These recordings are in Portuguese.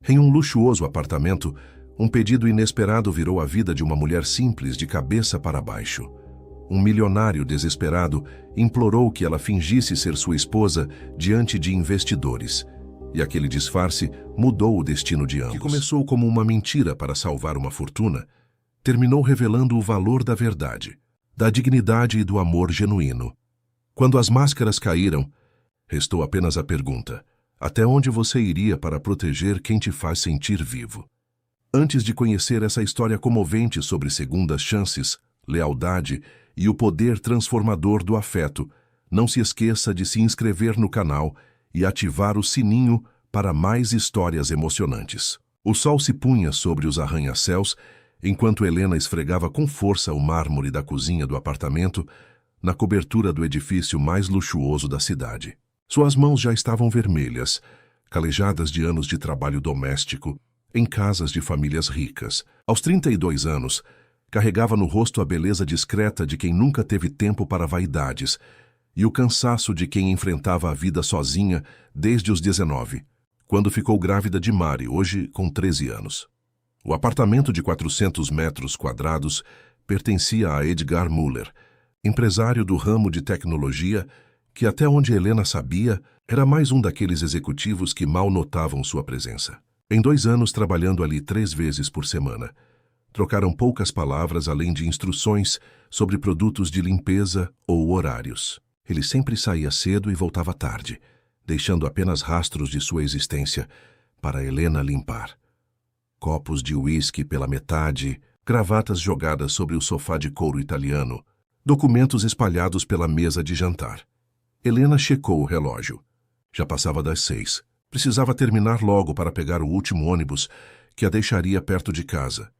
Em um luxuoso apartamento, um pedido inesperado virou a vida de uma mulher simples de cabeça para baixo. Um milionário desesperado implorou que ela fingisse ser sua esposa diante de investidores. E aquele disfarce mudou o destino de ambos. Que começou como uma mentira para salvar uma fortuna, terminou revelando o valor da verdade, da dignidade e do amor genuíno. Quando as máscaras caíram, restou apenas a pergunta: até onde você iria para proteger quem te faz sentir vivo? Antes de conhecer essa história comovente sobre segundas chances, lealdade e o poder transformador do afeto, não se esqueça de se inscrever no canal e ativar o sininho para mais histórias emocionantes. O sol se punha sobre os arranha-céus enquanto Helena esfregava com força o mármore da cozinha do apartamento na cobertura do edifício mais luxuoso da cidade. Suas mãos já estavam vermelhas, calejadas de anos de trabalho doméstico em casas de famílias ricas. Aos 32 anos, carregava no rosto a beleza discreta de quem nunca teve tempo para vaidades e o cansaço de quem enfrentava a vida sozinha desde os 19, quando ficou grávida de Mari, hoje com 13 anos. O apartamento de 400 metros quadrados pertencia a Edgar Müller, empresário do ramo de tecnologia que, até onde Helena sabia, era mais um daqueles executivos que mal notavam sua presença. Em 2 anos trabalhando ali 3 vezes por semana, trocaram poucas palavras além de instruções sobre produtos de limpeza ou horários. Ele sempre saía cedo e voltava tarde, deixando apenas rastros de sua existência para Helena limpar. Copos de uísque pela metade, gravatas jogadas sobre o sofá de couro italiano, documentos espalhados pela mesa de jantar. Helena checou o relógio. Já passava das 6. Precisava terminar logo para pegar o último ônibus que a deixaria perto de casa,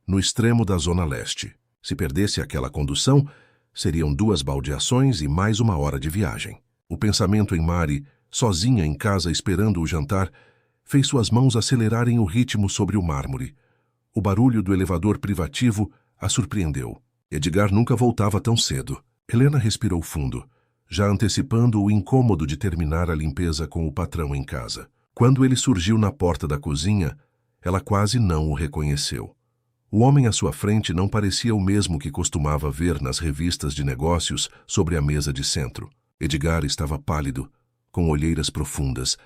no extremo da Zona Leste. Se perdesse aquela condução, seriam 2 baldeações e mais 1 hora de viagem. O pensamento em Mari, sozinha em casa esperando o jantar, fez suas mãos acelerarem o ritmo sobre o mármore. O barulho do elevador privativo a surpreendeu. Edgar nunca voltava tão cedo. Helena respirou fundo, já antecipando o incômodo de terminar a limpeza com o patrão em casa. Quando ele surgiu na porta da cozinha, ela quase não o reconheceu. O homem à sua frente não parecia o mesmo que costumava ver nas revistas de negócios sobre a mesa de centro. Edgar estava pálido, com olheiras profundas,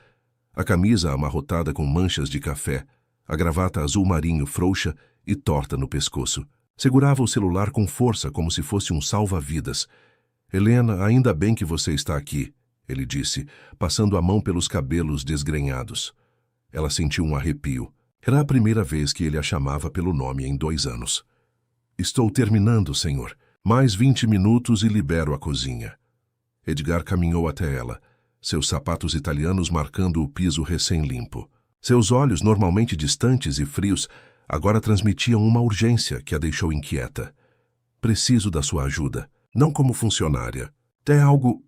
a camisa amarrotada com manchas de café, a gravata azul marinho frouxa e torta no pescoço. Segurava o celular com força como se fosse um salva-vidas. «Helena, ainda bem que você está aqui», ele disse, passando a mão pelos cabelos desgrenhados. Ela sentiu um arrepio. Era a primeira vez que ele a chamava pelo nome em 2 anos. «Estou terminando, senhor. Mais 20 minutos e libero a cozinha». Edgar caminhou até ela, seus sapatos italianos marcando o piso recém-limpo. Seus olhos, normalmente distantes e frios, agora transmitiam uma urgência que a deixou inquieta. «Preciso da sua ajuda, não como funcionária. É algo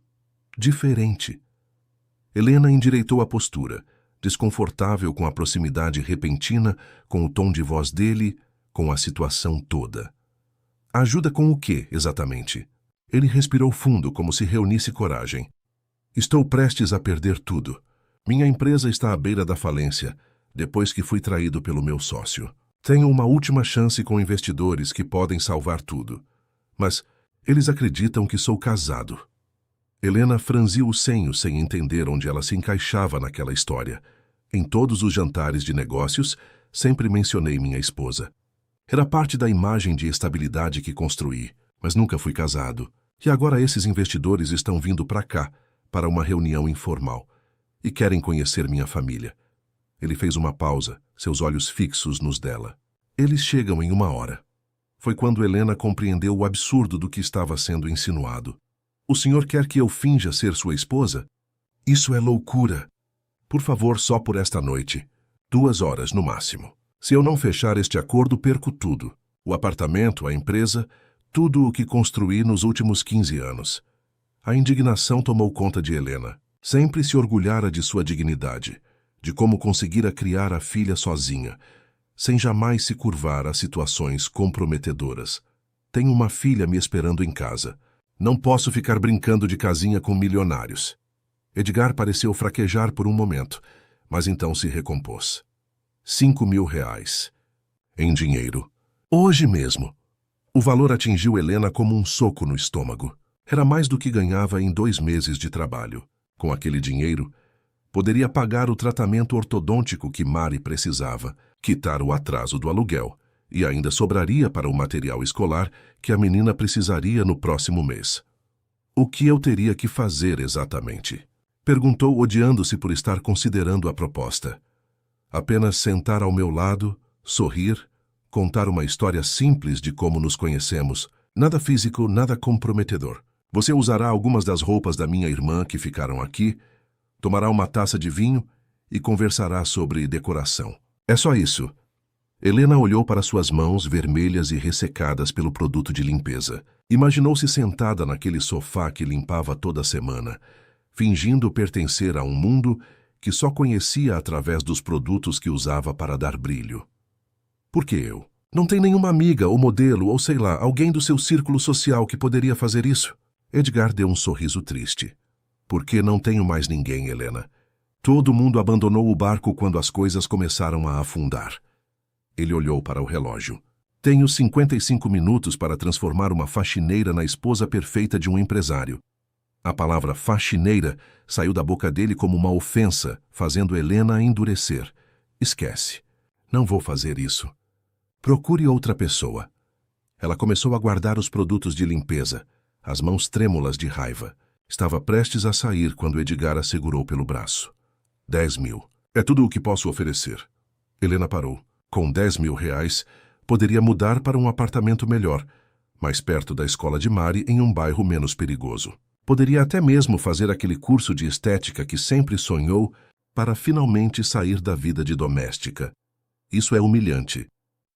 diferente». Helena endireitou a postura, desconfortável com a proximidade repentina, com o tom de voz dele, com a situação toda. «Ajuda com o quê, exatamente?» Ele respirou fundo, como se reunisse coragem. «Estou prestes a perder tudo. Minha empresa está à beira da falência, depois que fui traído pelo meu sócio. Tenho uma última chance com investidores que podem salvar tudo. Mas eles acreditam que sou casado». Helena franziu o senho sem entender onde ela se encaixava naquela história. Em todos os jantares de negócios, sempre mencionei minha esposa. Era parte da imagem de estabilidade que construí, mas nunca fui casado. E agora esses investidores estão vindo para cá, para uma reunião informal, e querem conhecer minha família. Ele fez uma pausa, seus olhos fixos nos dela. Eles chegam em 1 hora. Foi quando Helena compreendeu o absurdo do que estava sendo insinuado. «O senhor quer que eu finja ser sua esposa? Isso é loucura. Por favor, só por esta noite. 2 horas no máximo. Se eu não fechar este acordo, perco tudo. O apartamento, a empresa, tudo o que construí nos últimos 15 anos. A indignação tomou conta de Helena. Sempre se orgulhara de sua dignidade, de como conseguira criar a filha sozinha, sem jamais se curvar a situações comprometedoras. Tenho uma filha me esperando em casa. Não posso ficar brincando de casinha com milionários. Edgar pareceu fraquejar por um momento, mas então se recompôs. R$ 5.000. Em dinheiro. Hoje mesmo. O valor atingiu Helena como um soco no estômago. Era mais do que ganhava em 2 meses de trabalho. Com aquele dinheiro, poderia pagar o tratamento ortodôntico que Mari precisava, quitar o atraso do aluguel, e ainda sobraria para o material escolar que a menina precisaria no próximo mês. O que eu teria que fazer exatamente? Perguntou, odiando-se por estar considerando a proposta. Apenas sentar ao meu lado, sorrir, contar uma história simples de como nos conhecemos, nada físico, nada comprometedor. Você usará algumas das roupas da minha irmã que ficaram aqui, tomará uma taça de vinho e conversará sobre decoração. É só isso. Helena olhou para suas mãos vermelhas e ressecadas pelo produto de limpeza. Imaginou-se sentada naquele sofá que limpava toda semana, fingindo pertencer a um mundo que só conhecia através dos produtos que usava para dar brilho. Por que eu? Não tem nenhuma amiga ou modelo ou sei lá, alguém do seu círculo social que poderia fazer isso? Edgar deu um sorriso triste. Porque não tenho mais ninguém, Helena. Todo mundo abandonou o barco quando as coisas começaram a afundar. Ele olhou para o relógio. Tenho 55 minutos para transformar uma faxineira na esposa perfeita de um empresário. A palavra faxineira saiu da boca dele como uma ofensa, fazendo Helena endurecer. Esquece. Não vou fazer isso. Procure outra pessoa. Ela começou a guardar os produtos de limpeza, as mãos trêmulas de raiva. Estava prestes a sair quando Edgar a segurou pelo braço. 10.000. É tudo o que posso oferecer. Helena parou. Com R$ 10.000, poderia mudar para um apartamento melhor, mais perto da escola de Mari, em um bairro menos perigoso. Poderia até mesmo fazer aquele curso de estética que sempre sonhou para finalmente sair da vida de doméstica. Isso é humilhante.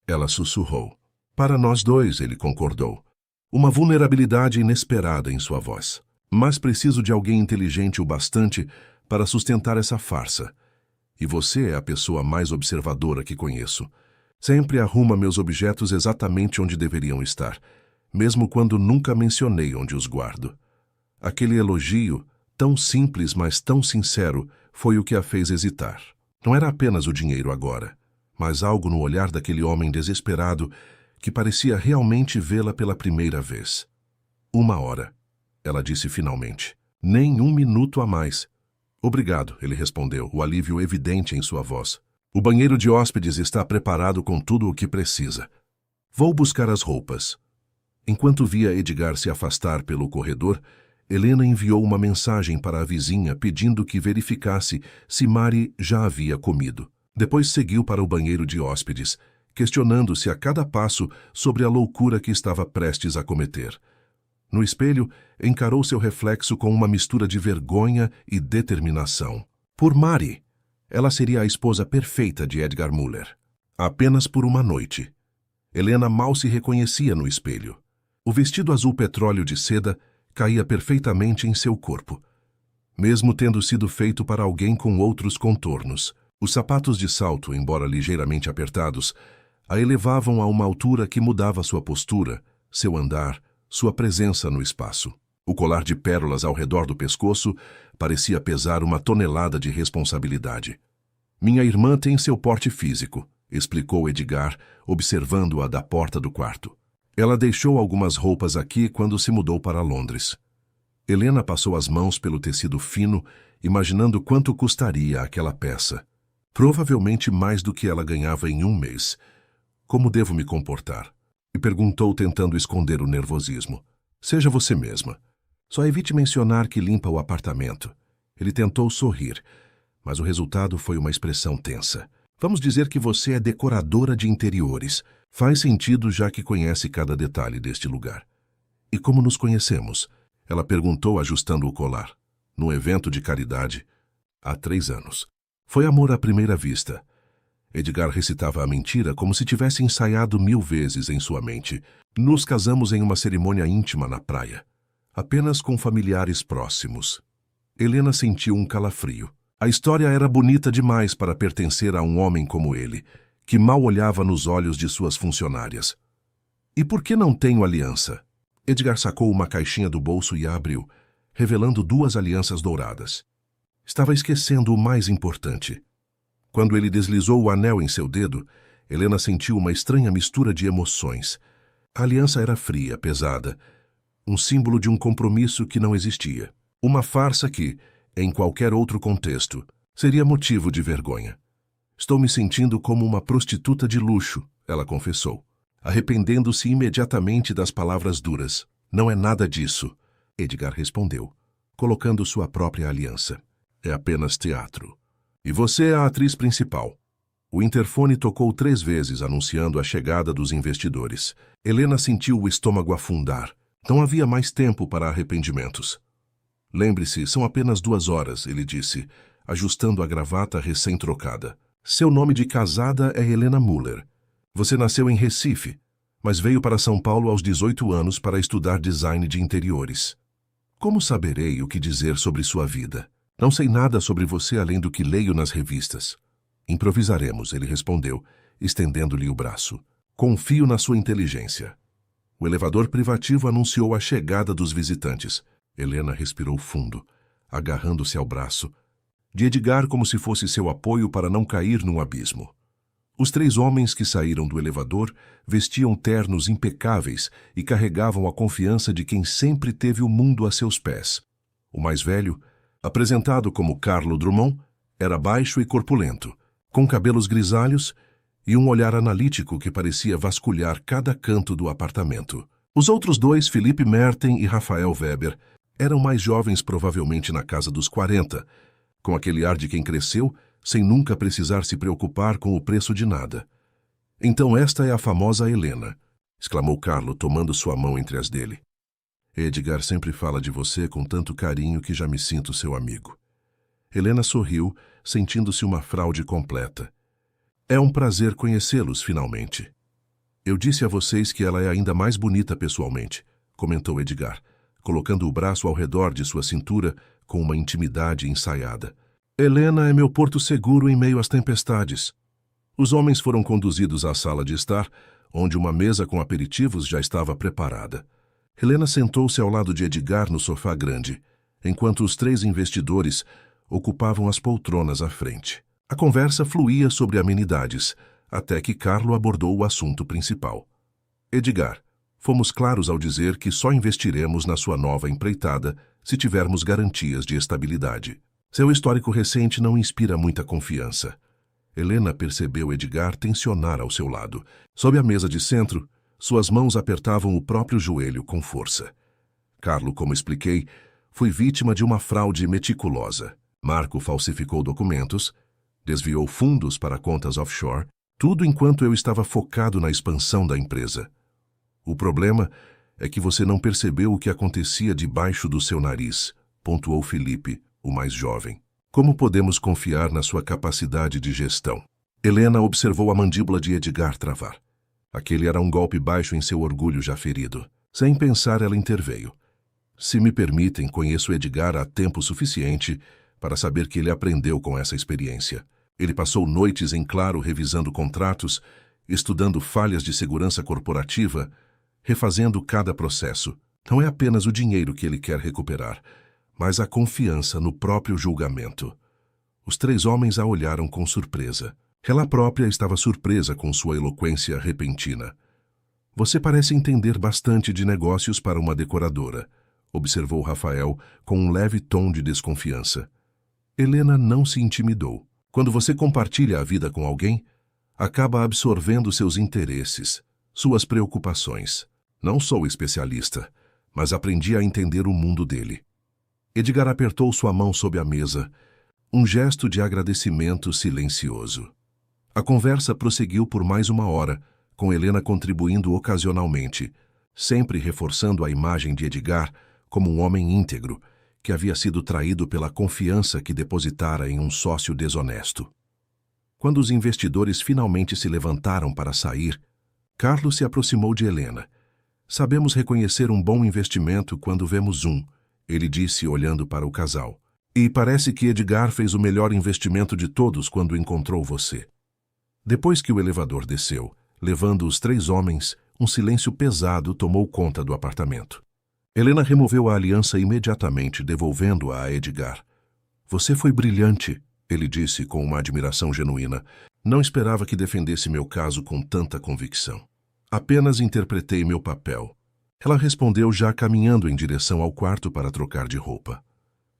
Ela sussurrou. Para nós dois, ele concordou. Uma vulnerabilidade inesperada em sua voz. Mas preciso de alguém inteligente o bastante para sustentar essa farsa. E você é a pessoa mais observadora que conheço. Sempre arruma meus objetos exatamente onde deveriam estar, mesmo quando nunca mencionei onde os guardo. Aquele elogio, tão simples mas tão sincero, foi o que a fez hesitar. Não era apenas o dinheiro agora, mas algo no olhar daquele homem desesperado que parecia realmente vê-la pela primeira vez. 1 hora, ela disse finalmente. Nem 1 minuto a mais. Obrigado, ele respondeu, o alívio evidente em sua voz. O banheiro de hóspedes está preparado com tudo o que precisa. Vou buscar as roupas. Enquanto via Edgar se afastar pelo corredor, Helena enviou uma mensagem para a vizinha pedindo que verificasse se Mari já havia comido. Depois seguiu para o banheiro de hóspedes, questionando-se a cada passo sobre a loucura que estava prestes a cometer. No espelho, encarou seu reflexo com uma mistura de vergonha e determinação. Por Mari, ela seria a esposa perfeita de Edgar Müller. Apenas por uma noite. Helena mal se reconhecia no espelho. O vestido azul petróleo de seda caía perfeitamente em seu corpo, mesmo tendo sido feito para alguém com outros contornos. Os sapatos de salto, embora ligeiramente apertados, a elevavam a uma altura que mudava sua postura, seu andar, sua presença no espaço. O colar de pérolas ao redor do pescoço parecia pesar 1 tonelada de responsabilidade. Minha irmã tem seu porte físico, explicou Edgar, observando-a da porta do quarto. Ela deixou algumas roupas aqui quando se mudou para Londres. Helena passou as mãos pelo tecido fino, imaginando quanto custaria aquela peça. Provavelmente mais do que ela ganhava em 1 mês. Como devo me comportar? E perguntou, tentando esconder o nervosismo. Seja você mesma. Só evite mencionar que limpa o apartamento. Ele tentou sorrir, mas o resultado foi uma expressão tensa. Vamos dizer que você é decoradora de interiores. Faz sentido, já que conhece cada detalhe deste lugar. E como nos conhecemos? Ela perguntou, ajustando o colar. Num evento de caridade, há 3 anos. Foi amor à primeira vista. Edgar recitava a mentira como se tivesse ensaiado 1000 vezes em sua mente. Nos casamos em uma cerimônia íntima na praia, apenas com familiares próximos. Helena sentiu um calafrio. A história era bonita demais para pertencer a um homem como ele, que mal olhava nos olhos de suas funcionárias. E por que não tenho aliança? Edgar sacou uma caixinha do bolso e a abriu, revelando 2 alianças douradas. Estava esquecendo o mais importante. Quando ele deslizou o anel em seu dedo, Helena sentiu uma estranha mistura de emoções. A aliança era fria, pesada, um símbolo de um compromisso que não existia. Uma farsa que, em qualquer outro contexto, seria motivo de vergonha. Estou me sentindo como uma prostituta de luxo, ela confessou, arrependendo-se imediatamente das palavras duras. Não é nada disso, Edgar respondeu, colocando sua própria aliança. É apenas teatro. E você é a atriz principal. O interfone tocou 3 vezes, anunciando a chegada dos investidores. Helena sentiu o estômago afundar. Não havia mais tempo para arrependimentos. Lembre-se, são apenas 2 horas, ele disse, ajustando a gravata recém-trocada. Seu nome de casada é Helena Muller. Você nasceu em Recife, mas veio para São Paulo aos 18 anos para estudar design de interiores. Como saberei o que dizer sobre sua vida? Não sei nada sobre você além do que leio nas revistas. Improvisaremos, ele respondeu, estendendo-lhe o braço. Confio na sua inteligência. O elevador privativo anunciou a chegada dos visitantes. Helena respirou fundo, agarrando-se ao braço de Edgar como se fosse seu apoio para não cair num abismo. Os 3 homens que saíram do elevador vestiam ternos impecáveis e carregavam a confiança de quem sempre teve o mundo a seus pés. O mais velho, apresentado como Carlo Drummond, era baixo e corpulento, com cabelos grisalhos e um olhar analítico que parecia vasculhar cada canto do apartamento. Os outros 2, Philippe Merten e Rafael Weber, eram mais jovens, provavelmente na casa dos 40, com aquele ar de quem cresceu sem nunca precisar se preocupar com o preço de nada. Então esta é a famosa Helena, exclamou Carlo, tomando sua mão entre as dele. Edgar sempre fala de você com tanto carinho que já me sinto seu amigo. Helena sorriu, sentindo-se uma fraude completa. É um prazer conhecê-los, finalmente. Eu disse a vocês que ela é ainda mais bonita pessoalmente, comentou Edgar, colocando o braço ao redor de sua cintura com uma intimidade ensaiada. Helena é meu porto seguro em meio às tempestades. Os homens foram conduzidos à sala de estar, onde uma mesa com aperitivos já estava preparada. Helena sentou-se ao lado de Edgar no sofá grande, enquanto os 3 investidores ocupavam as poltronas à frente. A conversa fluía sobre amenidades, até que Carlo abordou o assunto principal. Edgar, fomos claros ao dizer que só investiremos na sua nova empreitada se tivermos garantias de estabilidade. Seu histórico recente não inspira muita confiança. Helena percebeu Edgar tensionar ao seu lado. Sob a mesa de centro, suas mãos apertavam o próprio joelho com força. Carlo, como expliquei, foi vítima de uma fraude meticulosa. Marco falsificou documentos, desviou fundos para contas offshore, tudo enquanto eu estava focado na expansão da empresa. O problema é que você não percebeu o que acontecia debaixo do seu nariz, pontuou Felipe, o mais jovem. Como podemos confiar na sua capacidade de gestão? Helena observou a mandíbula de Edgar travar. Aquele era um golpe baixo em seu orgulho já ferido. Sem pensar, ela interveio. Se me permitem, conheço Edgar há tempo suficiente para saber que ele aprendeu com essa experiência. Ele passou noites em claro revisando contratos, estudando falhas de segurança corporativa, refazendo cada processo. Não é apenas o dinheiro que ele quer recuperar, mas a confiança no próprio julgamento. Os 3 homens a olharam com surpresa. Ela própria estava surpresa com sua eloquência repentina. Você parece entender bastante de negócios para uma decoradora, observou Rafael com um leve tom de desconfiança. Helena não se intimidou. Quando você compartilha a vida com alguém, acaba absorvendo seus interesses, suas preocupações. Não sou especialista, mas aprendi a entender o mundo dele. Edgar apertou sua mão sob a mesa, um gesto de agradecimento silencioso. A conversa prosseguiu por mais 1 hora, com Helena contribuindo ocasionalmente, sempre reforçando a imagem de Edgar como um homem íntegro, que havia sido traído pela confiança que depositara em um sócio desonesto. Quando os investidores finalmente se levantaram para sair, Carlos se aproximou de Helena. Sabemos reconhecer um bom investimento quando vemos um, ele disse olhando para o casal. E parece que Edgar fez o melhor investimento de todos quando encontrou você. Depois que o elevador desceu, levando os 3 homens, um silêncio pesado tomou conta do apartamento. Helena removeu a aliança imediatamente, devolvendo-a a Edgar. Você foi brilhante, Ele disse com uma admiração genuína. Não esperava que defendesse meu caso com tanta convicção. Apenas interpretei meu papel. Ela respondeu já caminhando em direção ao quarto para trocar de roupa.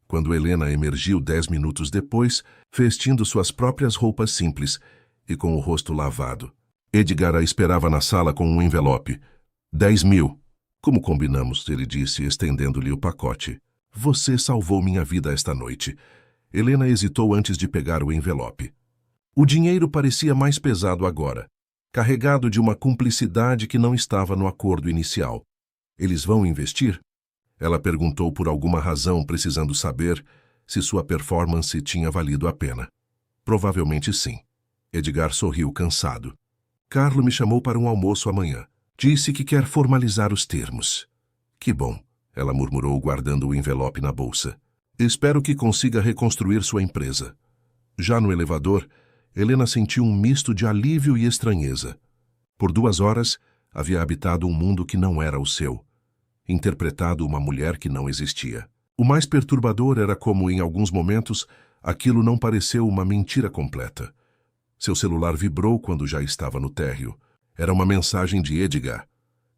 Quando Helena emergiu 10 minutos depois, vestindo suas próprias roupas simples e com o rosto lavado, Edgar a esperava na sala com um envelope. 10.000. Como combinamos, ele disse, estendendo-lhe o pacote. Você salvou minha vida esta noite. Helena hesitou antes de pegar o envelope. O dinheiro parecia mais pesado agora, carregado de uma cumplicidade que não estava no acordo inicial. Eles vão investir? Ela perguntou por alguma razão, precisando saber se sua performance tinha valido a pena. Provavelmente sim. Edgar sorriu cansado. Carlo me chamou para um almoço amanhã. Disse que quer formalizar os termos. Que bom, ela murmurou, guardando o envelope na bolsa. Espero que consiga reconstruir sua empresa. Já no elevador, Helena sentiu um misto de alívio e estranheza. Por 2 horas, havia habitado um mundo que não era o seu, interpretado uma mulher que não existia. O mais perturbador era como, em alguns momentos, aquilo não pareceu uma mentira completa. Seu celular vibrou quando já estava no térreo. Era uma mensagem de Edgar.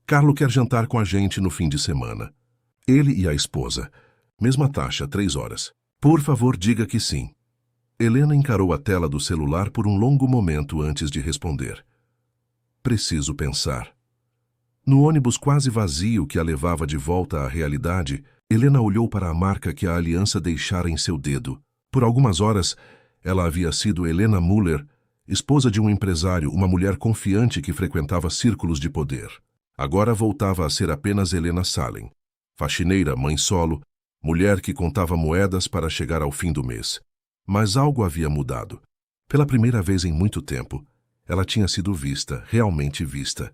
Carlo quer jantar com a gente no fim de semana. Ele e a esposa. Mesma taxa, 3 horas. Por favor, diga que sim. Helena encarou a tela do celular por um longo momento antes de responder. Preciso pensar. No ônibus quase vazio que a levava de volta à realidade, Helena olhou para a marca que a aliança deixara em seu dedo. Por algumas horas, ela havia sido Helena Müller, esposa de um empresário, uma mulher confiante que frequentava círculos de poder. Agora voltava a ser apenas Helena Salem, faxineira, mãe solo, mulher que contava moedas para chegar ao fim do mês. Mas algo havia mudado. Pela primeira vez em muito tempo, ela tinha sido vista, realmente vista,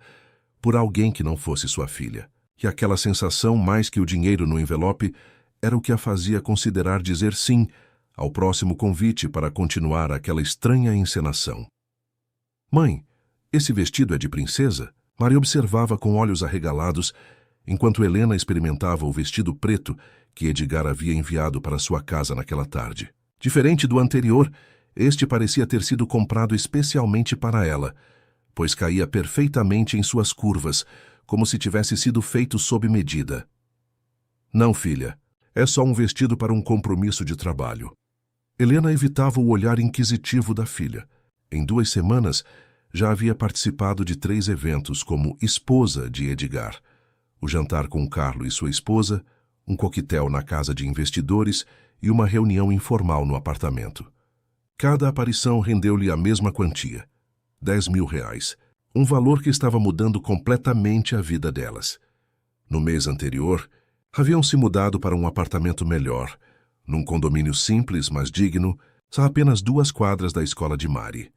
por alguém que não fosse sua filha. E aquela sensação, mais que o dinheiro no envelope, era o que a fazia considerar dizer sim ao próximo convite para continuar aquela estranha encenação. Mãe, esse vestido é de princesa? Maria observava com olhos arregalados, enquanto Helena experimentava o vestido preto que Edgar havia enviado para sua casa naquela tarde. Diferente do anterior, este parecia ter sido comprado especialmente para ela, pois caía perfeitamente em suas curvas, como se tivesse sido feito sob medida. Não, filha, é só um vestido para um compromisso de trabalho. Helena evitava o olhar inquisitivo da filha. Em 2 semanas, já havia participado de 3 eventos como esposa de Edgar. O jantar com Carlo e sua esposa, um coquetel na casa de investidores e uma reunião informal no apartamento. Cada aparição rendeu-lhe a mesma quantia, R$ 10.000, um valor que estava mudando completamente a vida delas. No mês anterior, haviam se mudado para um apartamento melhor, num condomínio simples, mas digno, a apenas 2 quadras da escola de Mari.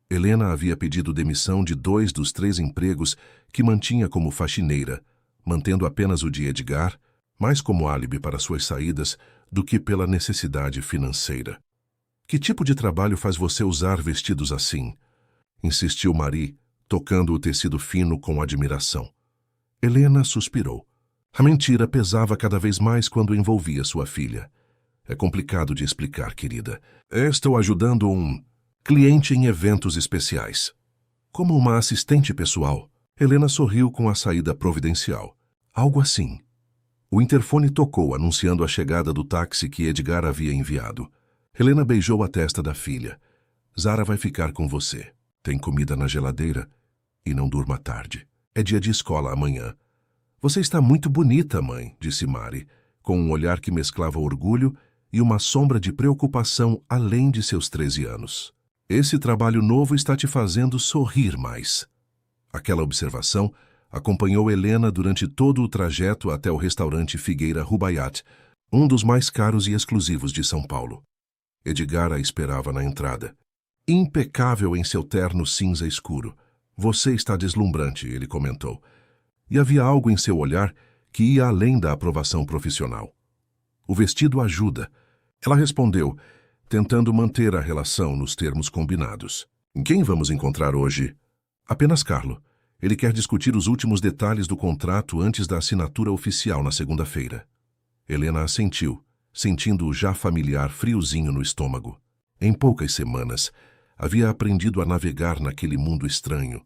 Helena havia pedido demissão de 2 dos 3 empregos que mantinha como faxineira, mantendo apenas o de Edgar, mais como álibi para suas saídas do que pela necessidade financeira. Que tipo de trabalho faz você usar vestidos assim? Insistiu Marie, tocando o tecido fino com admiração. Helena suspirou. A mentira pesava cada vez mais quando envolvia sua filha. É complicado de explicar, querida. Estou ajudando um cliente em eventos especiais. Como uma assistente pessoal, Helena sorriu com a saída providencial. Algo assim. O interfone tocou, anunciando a chegada do táxi que Edgar havia enviado. Helena beijou a testa da filha. Zara vai ficar com você. Tem comida na geladeira e não durma tarde. É dia de escola amanhã. Você está muito bonita, mãe, disse Mari, com um olhar que mesclava orgulho e uma sombra de preocupação além de seus 13 anos. Esse trabalho novo está te fazendo sorrir mais. Aquela observação acompanhou Helena durante todo o trajeto até o restaurante Figueira Rubaiyat, um dos mais caros e exclusivos de São Paulo. Edgar a esperava na entrada. Impecável em seu terno cinza escuro. Você está deslumbrante, ele comentou. E havia algo em seu olhar que ia além da aprovação profissional. O vestido ajuda. Ela respondeu, tentando manter a relação nos termos combinados. Quem vamos encontrar hoje? Apenas Carlo. Ele quer discutir os últimos detalhes do contrato antes da assinatura oficial na segunda-feira. Helena assentiu, sentindo o já familiar friozinho no estômago. Em poucas semanas, havia aprendido a navegar naquele mundo estranho,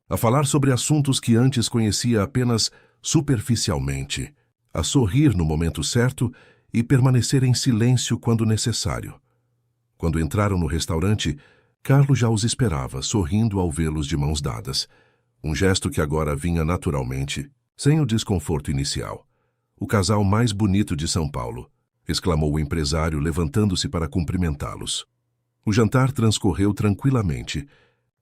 a falar sobre assuntos que antes conhecia apenas superficialmente, a sorrir no momento certo e permanecer em silêncio quando necessário. Quando entraram no restaurante, Carlo já os esperava, sorrindo ao vê-los de mãos dadas, um gesto que agora vinha naturalmente, sem o desconforto inicial. "O casal mais bonito de São Paulo", exclamou o empresário, levantando-se para cumprimentá-los. O jantar transcorreu tranquilamente,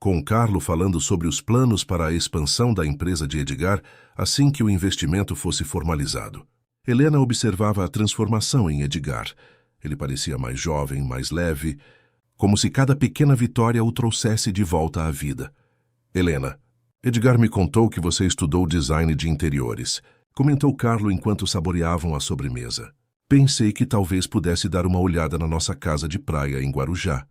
com Carlo falando sobre os planos para a expansão da empresa de Edgar assim que o investimento fosse formalizado. Helena observava a transformação em Edgar. Ele parecia mais jovem, mais leve, como se cada pequena vitória o trouxesse de volta à vida. "Helena, Edgar me contou que você estudou design de interiores", comentou Carlo enquanto saboreavam a sobremesa. "Pensei que talvez pudesse dar uma olhada na nossa casa de praia em Guarujá.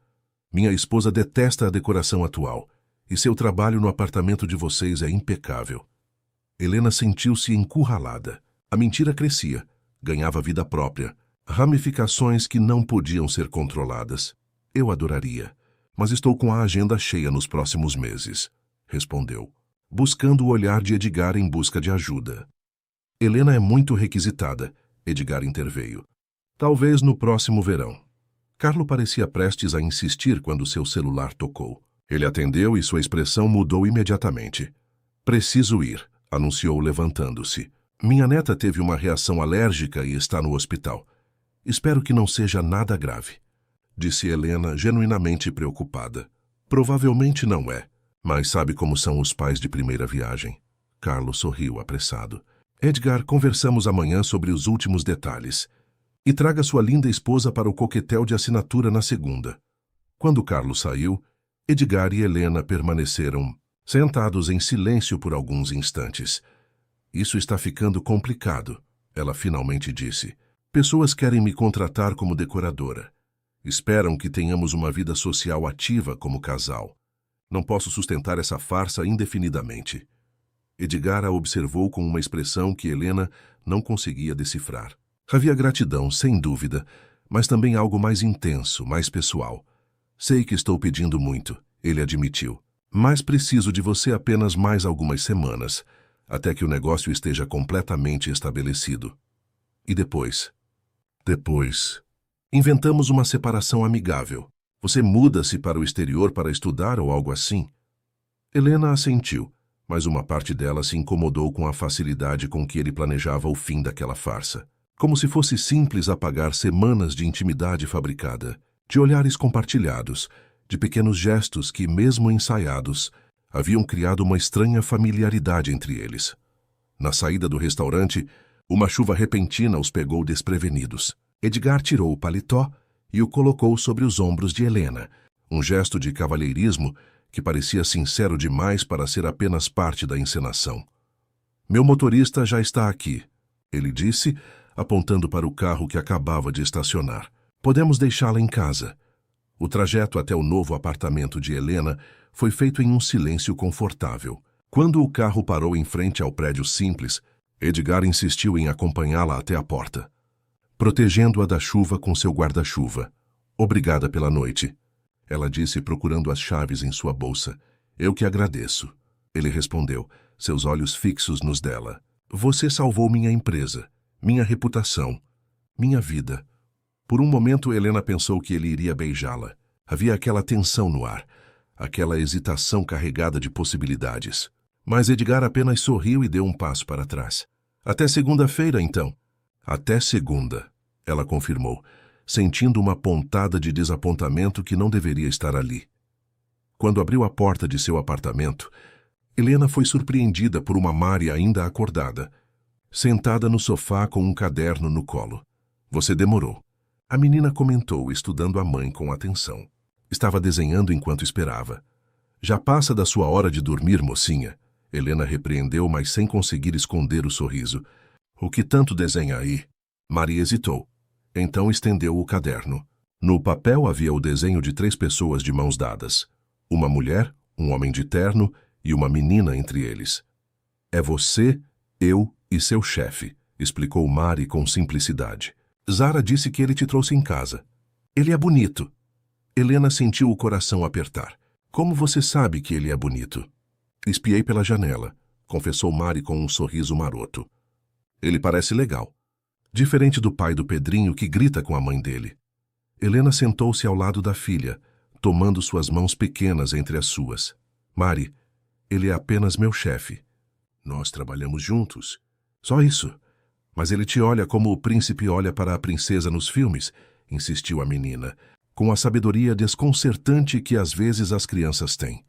Minha esposa detesta a decoração atual, e seu trabalho no apartamento de vocês é impecável." Helena sentiu-se encurralada. A mentira crescia, ganhava vida própria, ramificações que não podiam ser controladas. "Eu adoraria, mas estou com a agenda cheia nos próximos meses", respondeu, buscando o olhar de Edgar em busca de ajuda. "Helena é muito requisitada", Edgar interveio. "Talvez no próximo verão." Carlo parecia prestes a insistir quando seu celular tocou. Ele atendeu e sua expressão mudou imediatamente. "Preciso ir", anunciou levantando-se. "Minha neta teve uma reação alérgica e está no hospital. Espero que não seja nada grave", disse Helena, genuinamente preocupada. "Provavelmente não é, mas sabe como são os pais de primeira viagem." Carlo sorriu apressado. "Edgar, conversamos amanhã sobre os últimos detalhes. E traga sua linda esposa para o coquetel de assinatura na segunda." Quando Carlos saiu, Edgar e Helena permaneceram sentados em silêncio por alguns instantes. "Isso está ficando complicado", ela finalmente disse. "Pessoas querem me contratar como decoradora. Esperam que tenhamos uma vida social ativa como casal. Não posso sustentar essa farsa indefinidamente." Edgar a observou com uma expressão que Helena não conseguia decifrar. Havia gratidão, sem dúvida, mas também algo mais intenso, mais pessoal. "Sei que estou pedindo muito", ele admitiu, "mas preciso de você apenas mais algumas semanas, até que o negócio esteja completamente estabelecido. E depois? Depois, inventamos uma separação amigável. Você muda-se para o exterior para estudar ou algo assim?" Helena assentiu, mas uma parte dela se incomodou com a facilidade com que ele planejava o fim daquela farsa. Como se fosse simples apagar semanas de intimidade fabricada, de olhares compartilhados, de pequenos gestos que, mesmo ensaiados, haviam criado uma estranha familiaridade entre eles. Na saída do restaurante, uma chuva repentina os pegou desprevenidos. Edgar tirou o paletó e o colocou sobre os ombros de Helena, um gesto de cavalheirismo que parecia sincero demais para ser apenas parte da encenação. "Meu motorista já está aqui", ele disse, apontando para o carro que acabava de estacionar. "Podemos deixá-la em casa." O trajeto até o novo apartamento de Helena foi feito em um silêncio confortável. Quando o carro parou em frente ao prédio simples, Edgar insistiu em acompanhá-la até a porta, protegendo-a da chuva com seu guarda-chuva. "Obrigada pela noite", ela disse, procurando as chaves em sua bolsa. "Eu que agradeço", ele respondeu, seus olhos fixos nos dela. "Você salvou minha empresa, minha reputação, minha vida." Por um momento, Helena pensou que ele iria beijá-la. Havia aquela tensão no ar, aquela hesitação carregada de possibilidades. Mas Edgar apenas sorriu e deu um passo para trás. "Até segunda-feira, então." "Até segunda", ela confirmou, sentindo uma pontada de desapontamento que não deveria estar ali. Quando abriu a porta de seu apartamento, Helena foi surpreendida por uma Mari ainda acordada, sentada no sofá com um caderno no colo. "Você demorou", a menina comentou, estudando a mãe com atenção. Estava desenhando enquanto esperava. "Já passa da sua hora de dormir, mocinha", Helena repreendeu, mas sem conseguir esconder o sorriso. "O que tanto desenha aí?" Mari hesitou. Então estendeu o caderno. No papel havia o desenho de 3 pessoas de mãos dadas. Uma mulher, um homem de terno e uma menina entre eles. "É você, eu e seu chefe", explicou Mari com simplicidade. "Zara disse que ele te trouxe em casa. Ele é bonito." Helena sentiu o coração apertar. Como você sabe que ele é bonito? Espiei pela janela, confessou Mari com um sorriso maroto. Ele parece legal. Diferente do pai do Pedrinho que grita com a mãe dele. Helena sentou-se ao lado da filha, tomando suas mãos pequenas entre as suas. Mari, ele é apenas meu chefe. Nós trabalhamos juntos. Só isso. Mas ele te olha como o príncipe olha para a princesa nos filmes, insistiu a menina, com a sabedoria desconcertante que às vezes as crianças têm.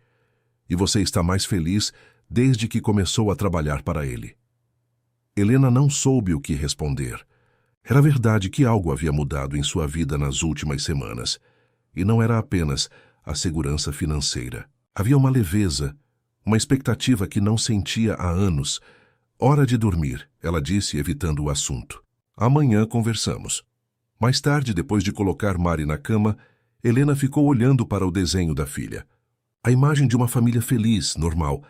E você está mais feliz desde que começou a trabalhar para ele. Helena não soube o que responder. Era verdade que algo havia mudado em sua vida nas últimas semanas. E não era apenas a segurança financeira. Havia uma leveza, uma expectativa que não sentia há anos. Hora de dormir, ela disse, evitando o assunto. Amanhã conversamos. Mais tarde, depois de colocar Mari na cama, Helena ficou olhando para o desenho da filha. A imagem de uma família feliz, normal,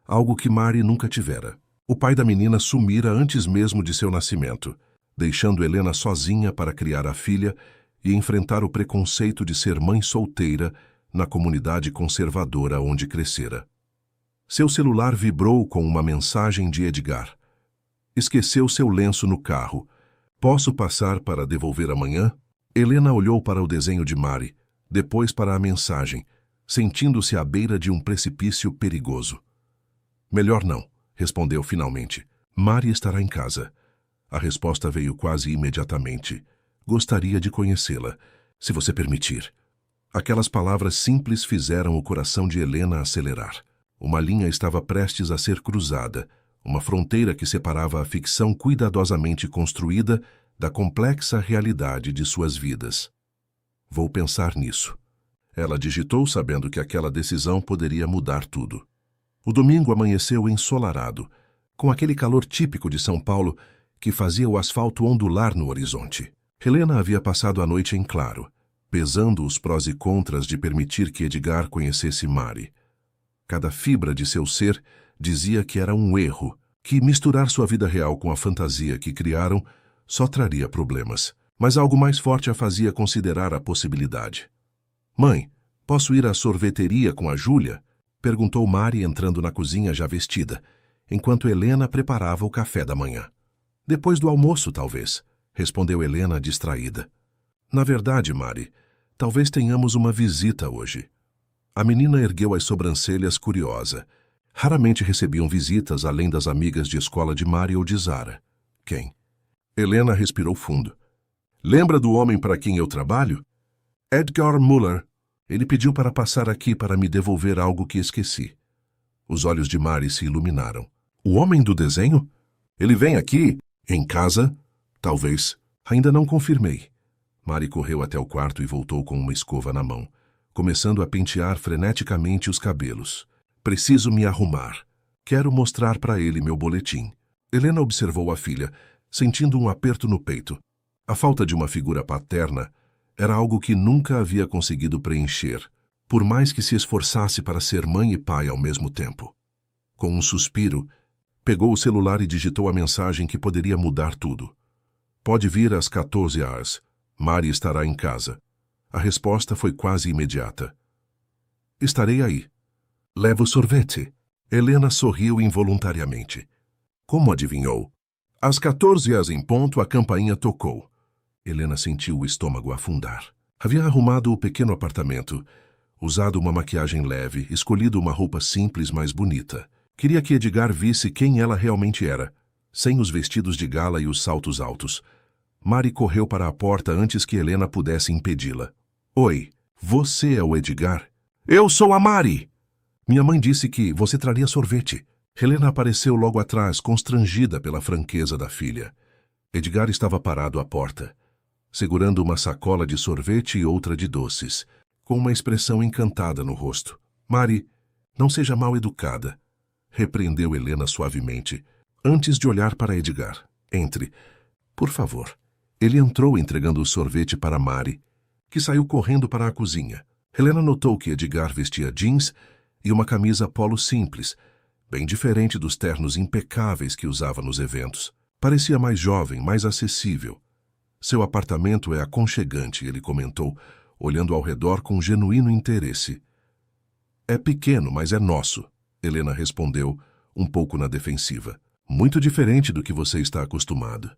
algo que Mari nunca tivera. O pai da menina sumira antes mesmo de seu nascimento, deixando Helena sozinha para criar a filha e enfrentar o preconceito de ser mãe solteira na comunidade conservadora onde crescera. Seu celular vibrou com uma mensagem de Edgar. Esqueceu seu lenço no carro. Posso passar para devolver amanhã? Helena olhou para o desenho de Mari, depois para a mensagem, sentindo-se à beira de um precipício perigoso. Melhor não, respondeu finalmente. Mari estará em casa. A resposta veio quase imediatamente. Gostaria de conhecê-la, se você permitir. Aquelas palavras simples fizeram o coração de Helena acelerar. Uma linha estava prestes a ser cruzada, uma fronteira que separava a ficção cuidadosamente construída da complexa realidade de suas vidas. Vou pensar nisso. Ela digitou sabendo que aquela decisão poderia mudar tudo. O domingo amanheceu ensolarado, com aquele calor típico de São Paulo que fazia o asfalto ondular no horizonte. Helena havia passado a noite em claro, pesando os prós e contras de permitir que Edgar conhecesse Mari. Cada fibra de seu ser dizia que era um erro, que misturar sua vida real com a fantasia que criaram só traria problemas. Mas algo mais forte a fazia considerar a possibilidade. Mãe, posso ir à sorveteria com a Júlia? Perguntou Mari entrando na cozinha já vestida, enquanto Helena preparava o café da manhã. Depois do almoço, talvez, respondeu Helena distraída. Na verdade, Mari, talvez tenhamos uma visita hoje. A menina ergueu as sobrancelhas curiosa. Raramente recebiam visitas além das amigas de escola de Mari ou de Zara. Quem? Helena respirou fundo. Lembra do homem para quem eu trabalho? Edgar Muller. Ele pediu para passar aqui para me devolver algo que esqueci. Os olhos de Mari se iluminaram. O homem do desenho? Ele vem aqui? Em casa? Talvez. Ainda não confirmei. Mari correu até o quarto e voltou com uma escova na mão, começando a pentear freneticamente os cabelos. Preciso me arrumar. Quero mostrar para ele meu boletim. Helena observou a filha, sentindo um aperto no peito. A falta de uma figura paterna era algo que nunca havia conseguido preencher, por mais que se esforçasse para ser mãe e pai ao mesmo tempo. Com um suspiro, pegou o celular e digitou a mensagem que poderia mudar tudo. Pode vir às 14 horas. Mari estará em casa. A resposta foi quase imediata. Estarei aí. Levo sorvete. Helena sorriu involuntariamente. Como adivinhou? Às 14 horas em ponto, a campainha tocou. Helena sentiu o estômago afundar. Havia arrumado o pequeno apartamento, usado uma maquiagem leve, escolhido uma roupa simples, mas bonita. Queria que Edgar visse quem ela realmente era, sem os vestidos de gala e os saltos altos. Mari correu para a porta antes que Helena pudesse impedi-la. Oi, você é o Edgar? Eu sou a Mari! Minha mãe disse que você traria sorvete. Helena apareceu logo atrás, constrangida pela franqueza da filha. Edgar estava parado à porta, segurando uma sacola de sorvete e outra de doces, com uma expressão encantada no rosto. Mari, não seja mal educada, repreendeu Helena suavemente, antes de olhar para Edgar. Entre, por favor. Ele entrou entregando o sorvete para Mari, que saiu correndo para a cozinha. Helena notou que Edgar vestia jeans e uma camisa polo simples, bem diferente dos ternos impecáveis que usava nos eventos. Parecia mais jovem, mais acessível. Seu apartamento é aconchegante, ele comentou, olhando ao redor com genuíno interesse. É pequeno, mas é nosso, Helena respondeu, um pouco na defensiva. Muito diferente do que você está acostumado.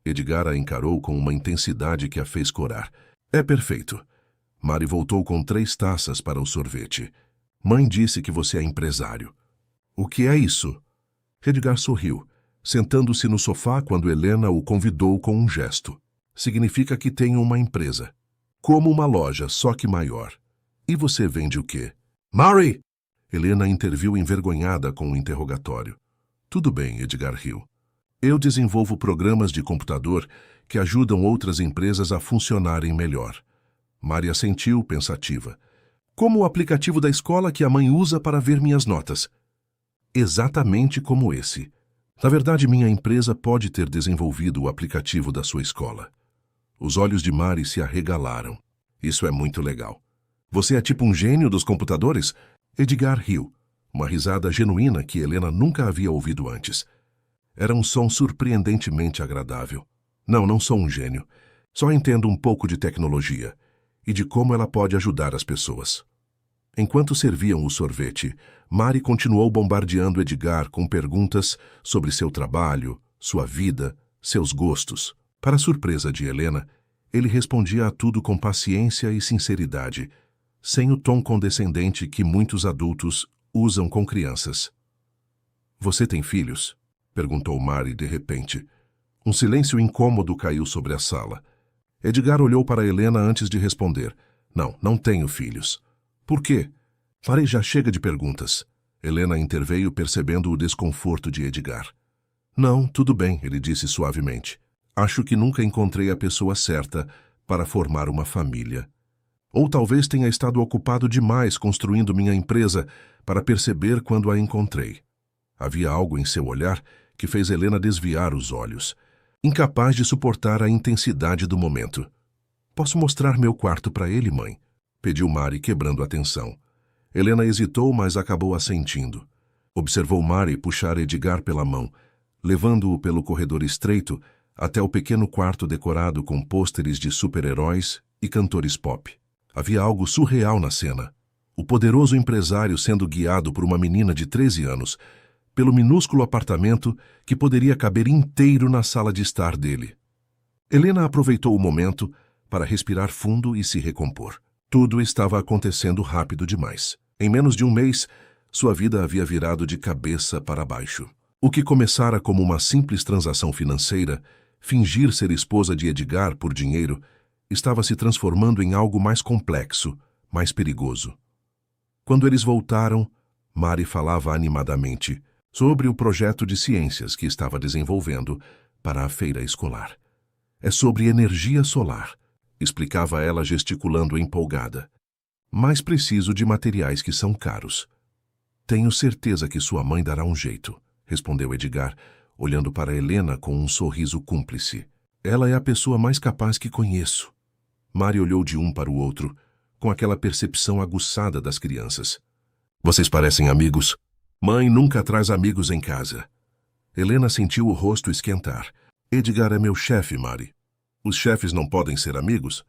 Edgar a encarou com uma intensidade que a fez corar. É perfeito. Mari voltou com 3 taças para o sorvete. Mãe disse que você é empresário. O que é isso? Edgar sorriu, sentando-se no sofá quando Helena o convidou com um gesto. Significa que tenho uma empresa. Como uma loja, só que maior. E você vende o quê? Mari! Helena interviu envergonhada com o interrogatório. Tudo bem, Edgar riu. Eu desenvolvo programas de computador que ajudam outras empresas a funcionarem melhor. Mari assentiu, pensativa. Como o aplicativo da escola que a mãe usa para ver minhas notas. Exatamente como esse. Na verdade, minha empresa pode ter desenvolvido o aplicativo da sua escola. Os olhos de Mari se arregalaram. Isso é muito legal. Você é tipo um gênio dos computadores? Edgar riu. Uma risada genuína que Helena nunca havia ouvido antes. Era um som surpreendentemente agradável. Não sou um gênio. Só entendo um pouco de tecnologia e de como ela pode ajudar as pessoas. Enquanto serviam o sorvete, Mari continuou bombardeando Edgar com perguntas sobre seu trabalho, sua vida, seus gostos. Para surpresa de Helena, ele respondia a tudo com paciência e sinceridade, sem o tom condescendente que muitos adultos usam com crianças. Você tem filhos? Perguntou Mari de repente. Um silêncio incômodo caiu sobre a sala. Edgar olhou para Helena antes de responder. Não tenho filhos. Por quê? Mari, já chega de perguntas. Helena interveio percebendo o desconforto de Edgar. Não, tudo bem, ele disse suavemente. Acho que nunca encontrei a pessoa certa para formar uma família. Ou talvez tenha estado ocupado demais construindo minha empresa para perceber quando a encontrei. Havia algo em seu olhar que fez Helena desviar os olhos, incapaz de suportar a intensidade do momento. Posso mostrar meu quarto para ele, mãe? Pediu Mari, quebrando a tensão. Helena hesitou, mas acabou assentindo. Observou Mari puxar Edgar pela mão, levando-o pelo corredor estreito até o pequeno quarto decorado com pôsteres de super-heróis e cantores pop. Havia algo surreal na cena. O poderoso empresário sendo guiado por uma menina de 13 anos, pelo minúsculo apartamento que poderia caber inteiro na sala de estar dele. Helena aproveitou o momento para respirar fundo e se recompor. Tudo estava acontecendo rápido demais. Em menos de um mês, sua vida havia virado de cabeça para baixo. O que começara como uma simples transação financeira, fingir ser esposa de Edgar por dinheiro, estava se transformando em algo mais complexo, mais perigoso. Quando eles voltaram, Mari falava animadamente sobre o projeto de ciências que estava desenvolvendo para a feira escolar. É sobre energia solar, explicava ela gesticulando empolgada. Mas preciso de materiais que são caros. Tenho certeza que sua mãe dará um jeito, respondeu Edgar, olhando para Helena com um sorriso cúmplice. Ela é a pessoa mais capaz que conheço. Mari olhou de um para o outro, com aquela percepção aguçada das crianças. Vocês parecem amigos? Mãe nunca traz amigos em casa. Helena sentiu o rosto esquentar. Edgar é meu chefe, Mari. Os chefes não podem ser amigos?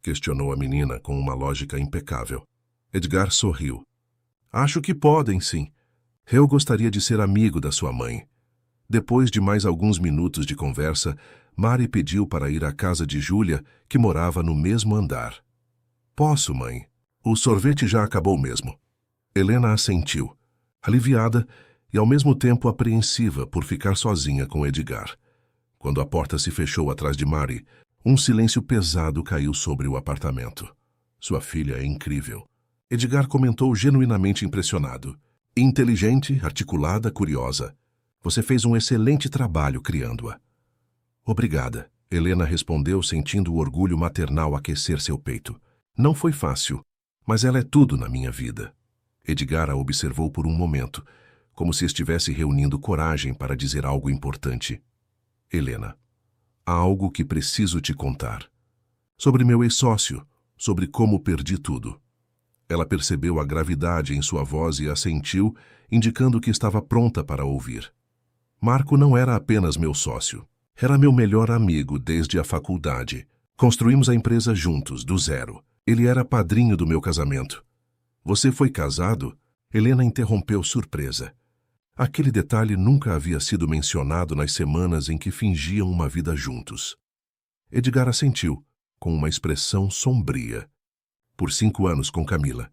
Questionou a menina com uma lógica impecável. Edgar sorriu. Acho que podem, sim. Eu gostaria de ser amigo da sua mãe. Depois de mais alguns minutos de conversa, Mari pediu para ir à casa de Júlia, que morava no mesmo andar. Posso, mãe. O sorvete já acabou mesmo. Helena assentiu, aliviada e ao mesmo tempo apreensiva por ficar sozinha com Edgar. Quando a porta se fechou atrás de Mari, um silêncio pesado caiu sobre o apartamento. Sua filha é incrível. Edgar comentou genuinamente impressionado. Inteligente, articulada, curiosa. Você fez um excelente trabalho criando-a. Obrigada, Helena respondeu sentindo o orgulho maternal aquecer seu peito. Não foi fácil, mas ela é tudo na minha vida. Edgar a observou por um momento, como se estivesse reunindo coragem para dizer algo importante. Helena, há algo que preciso te contar. Sobre meu ex-sócio, sobre como perdi tudo. Ela percebeu a gravidade em sua voz e assentiu, indicando que estava pronta para ouvir. Marco não era apenas meu sócio. Era meu melhor amigo desde a faculdade. Construímos a empresa juntos, do zero. Ele era padrinho do meu casamento. Você foi casado? Helena interrompeu surpresa. Aquele detalhe nunca havia sido mencionado nas semanas em que fingiam uma vida juntos. Edgar assentiu, com uma expressão sombria. Por 5 anos com Camila.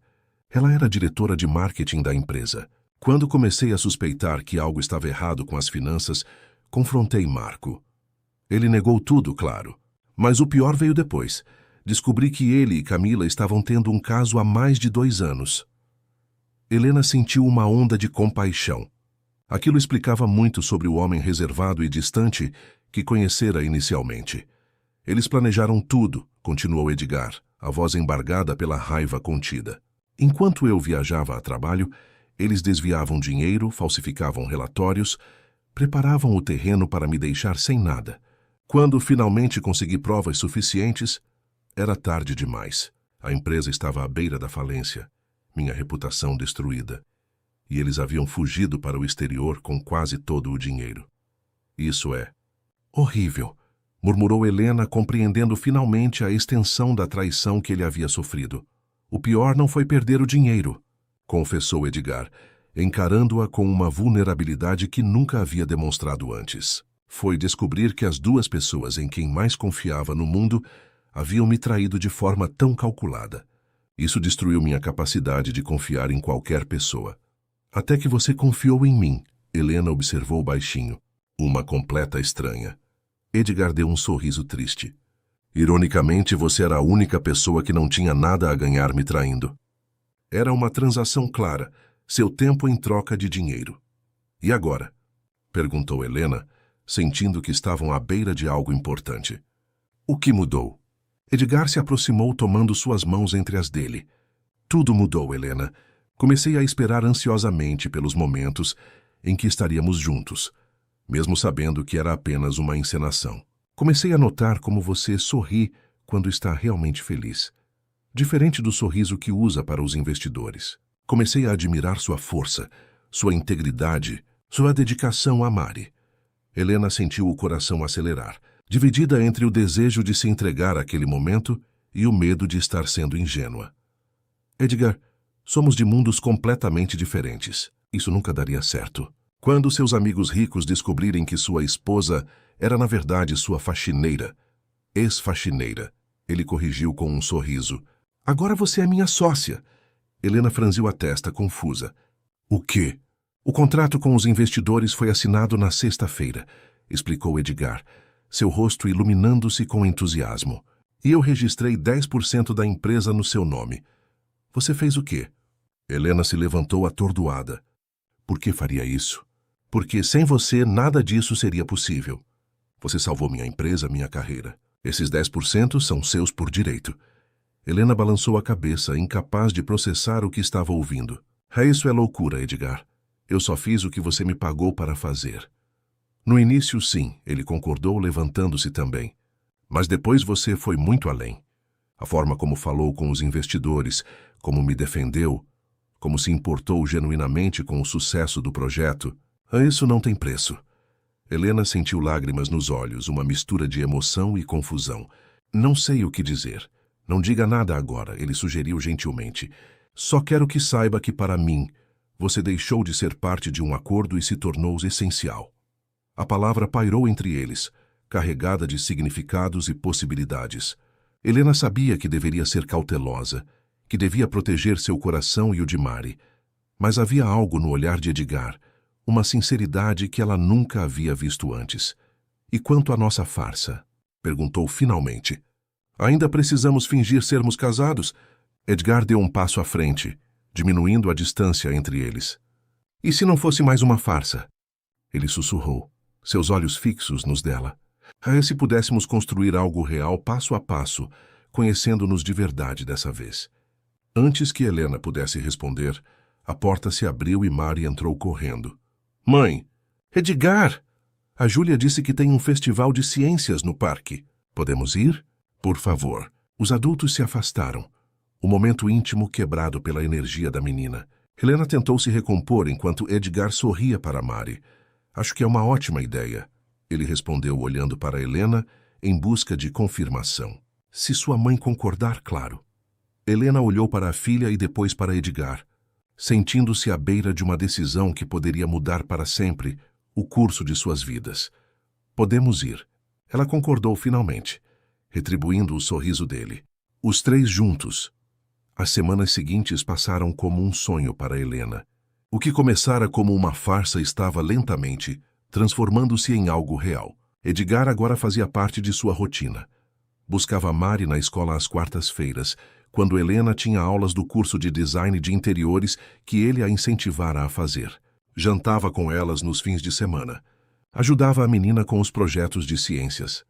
Ela era diretora de marketing da empresa. Quando comecei a suspeitar que algo estava errado com as finanças, confrontei Marco. Ele negou tudo, claro. Mas o pior veio depois. Descobri que ele e Camila estavam tendo um caso há mais de 2 anos. Helena sentiu uma onda de compaixão. Aquilo explicava muito sobre o homem reservado e distante que conhecera inicialmente. Eles planejaram tudo, continuou Edgar, a voz embargada pela raiva contida. Enquanto eu viajava a trabalho, eles desviavam dinheiro, falsificavam relatórios, preparavam o terreno para me deixar sem nada. Quando finalmente consegui provas suficientes, era tarde demais. A empresa estava à beira da falência, minha reputação destruída. E eles haviam fugido para o exterior com quase todo o dinheiro. Isso é horrível, murmurou Helena, compreendendo finalmente a extensão da traição que ele havia sofrido. O pior não foi perder o dinheiro, confessou Edgar, encarando-a com uma vulnerabilidade que nunca havia demonstrado antes. Foi descobrir que as 2 pessoas em quem mais confiava no mundo haviam me traído de forma tão calculada. Isso destruiu minha capacidade de confiar em qualquer pessoa. Até que você confiou em mim, Helena observou baixinho. Uma completa estranha. Edgar deu um sorriso triste. Ironicamente, você era a única pessoa que não tinha nada a ganhar me traindo. Era uma transação clara, seu tempo em troca de dinheiro. E agora? Perguntou Helena, sentindo que estavam à beira de algo importante. O que mudou? Edgar se aproximou tomando suas mãos entre as dele. Tudo mudou, Helena. Comecei a esperar ansiosamente pelos momentos em que estaríamos juntos, mesmo sabendo que era apenas uma encenação. Comecei a notar como você sorri quando está realmente feliz, diferente do sorriso que usa para os investidores. Comecei a admirar sua força, sua integridade, sua dedicação a Mari. Helena sentiu o coração acelerar, dividida entre o desejo de se entregar àquele momento e o medo de estar sendo ingênua. Edgar, somos de mundos completamente diferentes. Isso nunca daria certo. Quando seus amigos ricos descobrirem que sua esposa era na verdade sua faxineira, ex-faxineira, ele corrigiu com um sorriso. Agora você é minha sócia. Helena franziu a testa, confusa. O quê? O contrato com os investidores foi assinado na sexta-feira, explicou Edgar, seu rosto iluminando-se com entusiasmo. E eu registrei 10% da empresa no seu nome. Você fez o quê? Helena se levantou atordoada. Por que faria isso? Porque sem você nada disso seria possível. Você salvou minha empresa, minha carreira. Esses 10% são seus por direito. Helena balançou a cabeça, incapaz de processar o que estava ouvindo. Isso é loucura, Edgar. Eu só fiz o que você me pagou para fazer. No início, sim, ele concordou, levantando-se também. Mas depois você foi muito além. A forma como falou com os investidores, como me defendeu, como se importou genuinamente com o sucesso do projeto, isso não tem preço. Helena sentiu lágrimas nos olhos, uma mistura de emoção e confusão. Não sei o que dizer. Não diga nada agora, ele sugeriu gentilmente. Só quero que saiba que para mim, você deixou de ser parte de um acordo e se tornou essencial. A palavra pairou entre eles, carregada de significados e possibilidades. Helena sabia que deveria ser cautelosa, que devia proteger seu coração e o de Mari. Mas havia algo no olhar de Edgar, uma sinceridade que ela nunca havia visto antes. E quanto à nossa farsa? Perguntou finalmente. Ainda precisamos fingir sermos casados? Edgar deu um passo à frente, diminuindo a distância entre eles. E se não fosse mais uma farsa? Ele sussurrou, seus olhos fixos nos dela. Se pudéssemos construir algo real passo a passo, conhecendo-nos de verdade dessa vez. Antes que Helena pudesse responder, a porta se abriu e Mari entrou correndo. Mãe! Edgar! A Júlia disse que tem um festival de ciências no parque. Podemos ir? Por favor. Os adultos se afastaram. O momento íntimo quebrado pela energia da menina. Helena tentou se recompor enquanto Edgar sorria para Mari. Acho que é uma ótima ideia. Ele respondeu olhando para Helena em busca de confirmação. Se sua mãe concordar, claro. Helena olhou para a filha e depois para Edgar, sentindo-se à beira de uma decisão que poderia mudar para sempre o curso de suas vidas. Podemos ir. Ela concordou finalmente, retribuindo o sorriso dele. Os três juntos. As semanas seguintes passaram como um sonho para Helena. O que começara como uma farsa estava lentamente transformando-se em algo real. Edgar agora fazia parte de sua rotina. Buscava Mari na escola às quartas-feiras, quando Helena tinha aulas do curso de design de interiores que ele a incentivara a fazer. Jantava com elas nos fins de semana. Ajudava a menina com os projetos de ciências.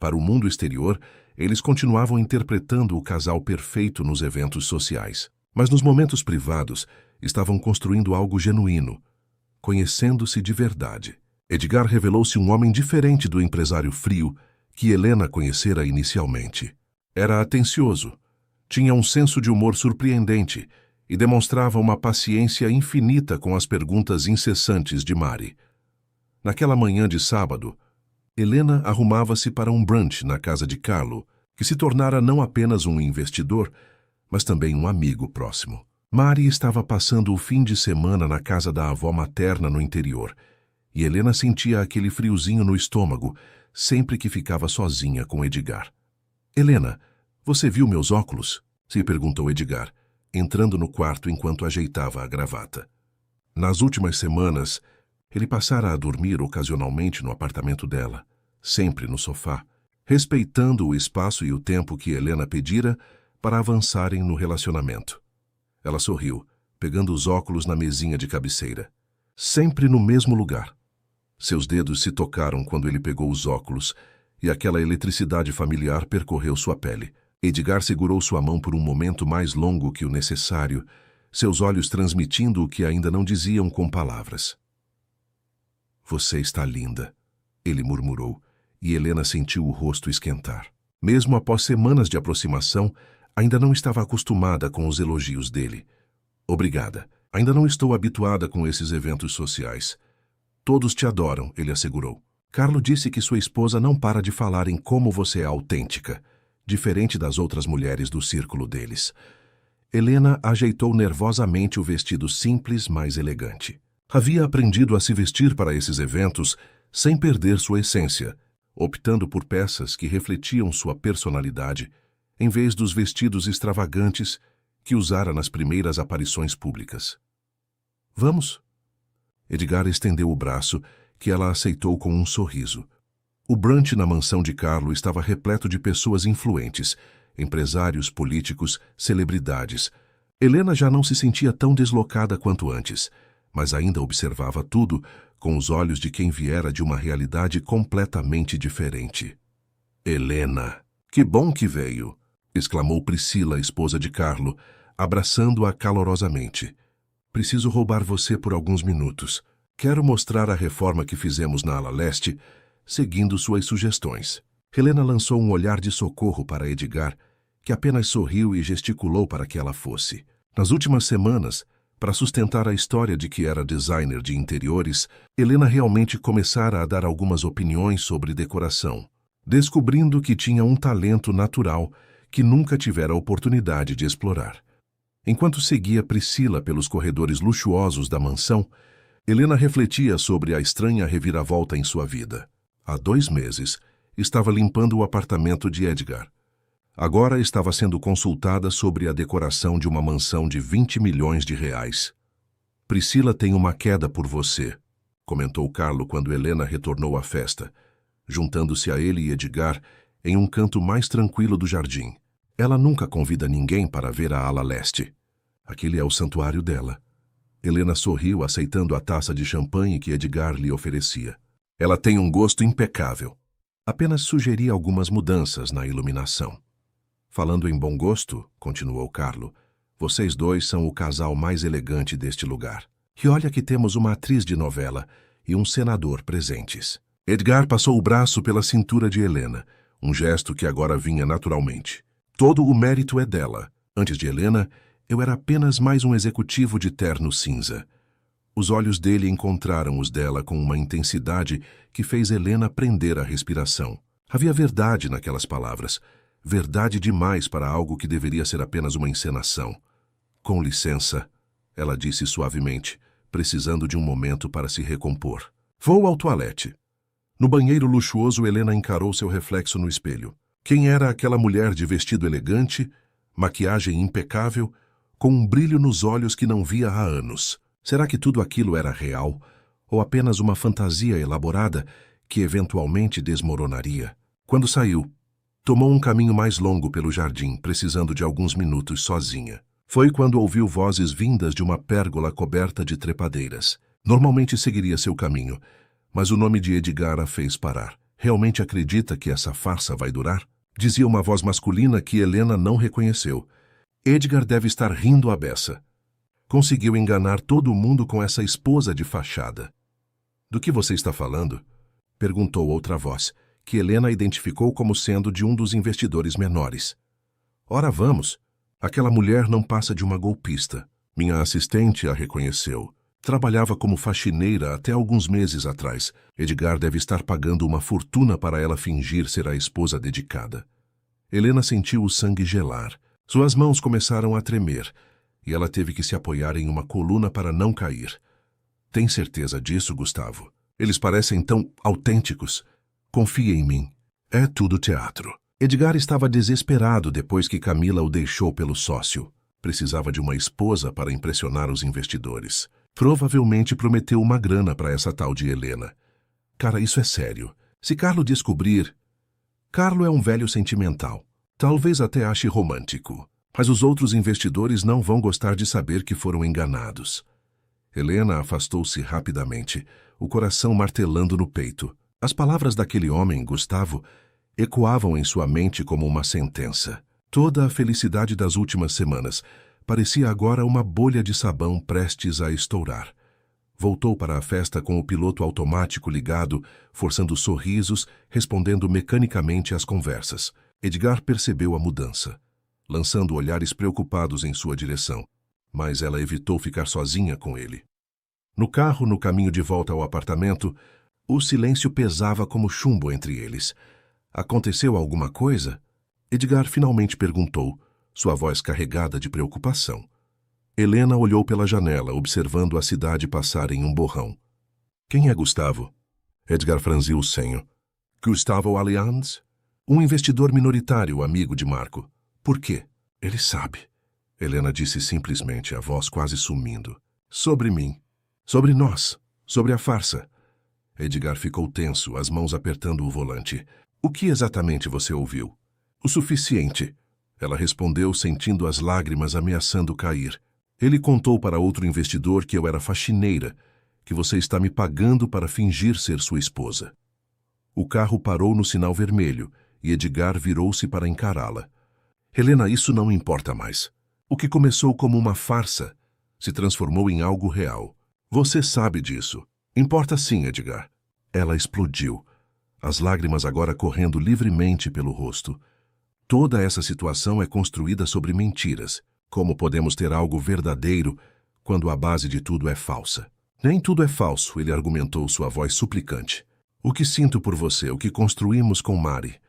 Para o mundo exterior, eles continuavam interpretando o casal perfeito nos eventos sociais. Mas nos momentos privados, estavam construindo algo genuíno, conhecendo-se de verdade. Edgar revelou-se um homem diferente do empresário frio que Helena conhecera inicialmente. Era atencioso, tinha um senso de humor surpreendente e demonstrava uma paciência infinita com as perguntas incessantes de Mari. Naquela manhã de sábado, Helena arrumava-se para um brunch na casa de Carlo, que se tornara não apenas um investidor, mas também um amigo próximo. Mari estava passando o fim de semana na casa da avó materna no interior, e Helena sentia aquele friozinho no estômago sempre que ficava sozinha com Edgar. "Helena, você viu meus óculos?" se perguntou Edgar, entrando no quarto enquanto ajeitava a gravata. Nas últimas semanas, ele passara a dormir ocasionalmente no apartamento dela, sempre no sofá, respeitando o espaço e o tempo que Helena pedira para avançarem no relacionamento. Ela sorriu, pegando os óculos na mesinha de cabeceira. Sempre no mesmo lugar. Seus dedos se tocaram quando ele pegou os óculos, e aquela eletricidade familiar percorreu sua pele. Edgar segurou sua mão por um momento mais longo que o necessário, seus olhos transmitindo o que ainda não diziam com palavras. "Você está linda", ele murmurou, e Helena sentiu o rosto esquentar. Mesmo após semanas de aproximação, ainda não estava acostumada com os elogios dele. "Obrigada. Ainda não estou habituada com esses eventos sociais." "Todos te adoram", ele assegurou. "Carlo disse que sua esposa não para de falar em como você é autêntica, diferente das outras mulheres do círculo deles." Helena ajeitou nervosamente o vestido simples, mas elegante. Havia aprendido a se vestir para esses eventos sem perder sua essência, optando por peças que refletiam sua personalidade, em vez dos vestidos extravagantes que usara nas primeiras aparições públicas. "Vamos?" Edgar estendeu o braço, que ela aceitou com um sorriso. O brunch na mansão de Carlo estava repleto de pessoas influentes, empresários, políticos, celebridades. Helena já não se sentia tão deslocada quanto antes, mas ainda observava tudo com os olhos de quem viera de uma realidade completamente diferente. "Helena, que bom que veio!" exclamou Priscila, esposa de Carlo, abraçando-a calorosamente. "Preciso roubar você por alguns minutos. Quero mostrar a reforma que fizemos na ala leste, seguindo suas sugestões." Helena lançou um olhar de socorro para Edgar, que apenas sorriu e gesticulou para que ela fosse. Nas últimas semanas, para sustentar a história de que era designer de interiores, Helena realmente começara a dar algumas opiniões sobre decoração, descobrindo que tinha um talento natural que nunca tivera a oportunidade de explorar. Enquanto seguia Priscila pelos corredores luxuosos da mansão, Helena refletia sobre a estranha reviravolta em sua vida. Há 2 meses, estava limpando o apartamento de Edgar. Agora estava sendo consultada sobre a decoração de uma mansão de 20 milhões de reais. "Priscila tem uma queda por você", comentou Carlo quando Helena retornou à festa, juntando-se a ele e Edgar em um canto mais tranquilo do jardim. "Ela nunca convida ninguém para ver a ala leste. Aquele é o santuário dela." Helena sorriu, aceitando a taça de champanhe que Edgar lhe oferecia. "Ela tem um gosto impecável. Apenas sugeri algumas mudanças na iluminação." "Falando em bom gosto", continuou Carlo, "vocês dois são o casal mais elegante deste lugar. E olha que temos uma atriz de novela e um senador presentes." Edgar passou o braço pela cintura de Helena, um gesto que agora vinha naturalmente. "Todo o mérito é dela. Antes de Helena, eu era apenas mais um executivo de terno cinza." Os olhos dele encontraram os dela com uma intensidade que fez Helena prender a respiração. Havia verdade naquelas palavras, Verdade demais para algo que deveria ser apenas uma encenação. Com licença, ela disse suavemente, precisando de um momento para se recompor. Vou ao toalete. No banheiro luxuoso, Helena encarou seu reflexo no espelho. Quem era aquela mulher de vestido elegante, maquiagem impecável, com um brilho nos olhos que não via há anos? Será que tudo aquilo era real, ou apenas uma fantasia elaborada que eventualmente desmoronaria? Quando saiu, tomou um caminho mais longo pelo jardim, precisando de alguns minutos sozinha. Foi quando ouviu vozes vindas de uma pérgola coberta de trepadeiras. Normalmente seguiria seu caminho, mas o nome de Edgar a fez parar. Realmente acredita que essa farsa vai durar? Dizia uma voz masculina que Helena não reconheceu. Edgar deve estar rindo à beça. Conseguiu enganar todo mundo com essa esposa de fachada. Do que você está falando? Perguntou outra voz, que Helena identificou como sendo de um dos investidores menores. Ora vamos, aquela mulher não passa de uma golpista. Minha assistente a reconheceu. Trabalhava como faxineira até alguns meses atrás. Edgar deve estar pagando uma fortuna para ela fingir ser a esposa dedicada. Helena sentiu o sangue gelar. Suas mãos começaram a tremer, e ela teve que se apoiar em uma coluna para não cair. Tem certeza disso, Gustavo? Eles parecem tão autênticos. Confie em mim. É tudo teatro. Edgar estava desesperado depois que Camila o deixou pelo sócio. Precisava de uma esposa para impressionar os investidores. Provavelmente prometeu uma grana para essa tal de Helena. Cara, isso é sério. Se Carlo descobrir... Carlo é um velho sentimental. Talvez até ache romântico. Mas os outros investidores não vão gostar de saber que foram enganados. Helena afastou-se rapidamente, o coração martelando no peito. As palavras daquele homem, Gustavo, ecoavam em sua mente como uma sentença. Toda a felicidade das últimas semanas parecia agora uma bolha de sabão prestes a estourar. Voltou para a festa com o piloto automático ligado, forçando sorrisos, respondendo mecanicamente às conversas. Edgar percebeu a mudança, lançando olhares preocupados em sua direção, mas ela evitou ficar sozinha com ele. No carro, no caminho de volta ao apartamento, o silêncio pesava como chumbo entre eles. Aconteceu alguma coisa? Edgar finalmente perguntou, sua voz carregada de preocupação. Helena olhou pela janela, observando a cidade passar em um borrão. Quem é Gustavo? Edgar franziu o senho. Gustavo Allianz? Um investidor minoritário, amigo de Marco. Por quê? Ele sabe. Helena disse simplesmente, a voz quase sumindo. Sobre mim. Sobre nós. Sobre a farsa. Edgar ficou tenso, as mãos apertando o volante. O que exatamente você ouviu? O suficiente. Ela respondeu, sentindo as lágrimas ameaçando cair. Ele contou para outro investidor que eu era faxineira, que você está me pagando para fingir ser sua esposa. O carro parou no sinal vermelho e Edgar virou-se para encará-la. Helena, isso não importa mais. O que começou como uma farsa se transformou em algo real. Você sabe disso. Importa sim, Edgar. Ela explodiu, as lágrimas agora correndo livremente pelo rosto. Toda essa situação é construída sobre mentiras. Como podemos ter algo verdadeiro quando a base de tudo é falsa? Nem tudo é falso, ele argumentou, sua voz suplicante. O que sinto por você, o que construímos com Mari.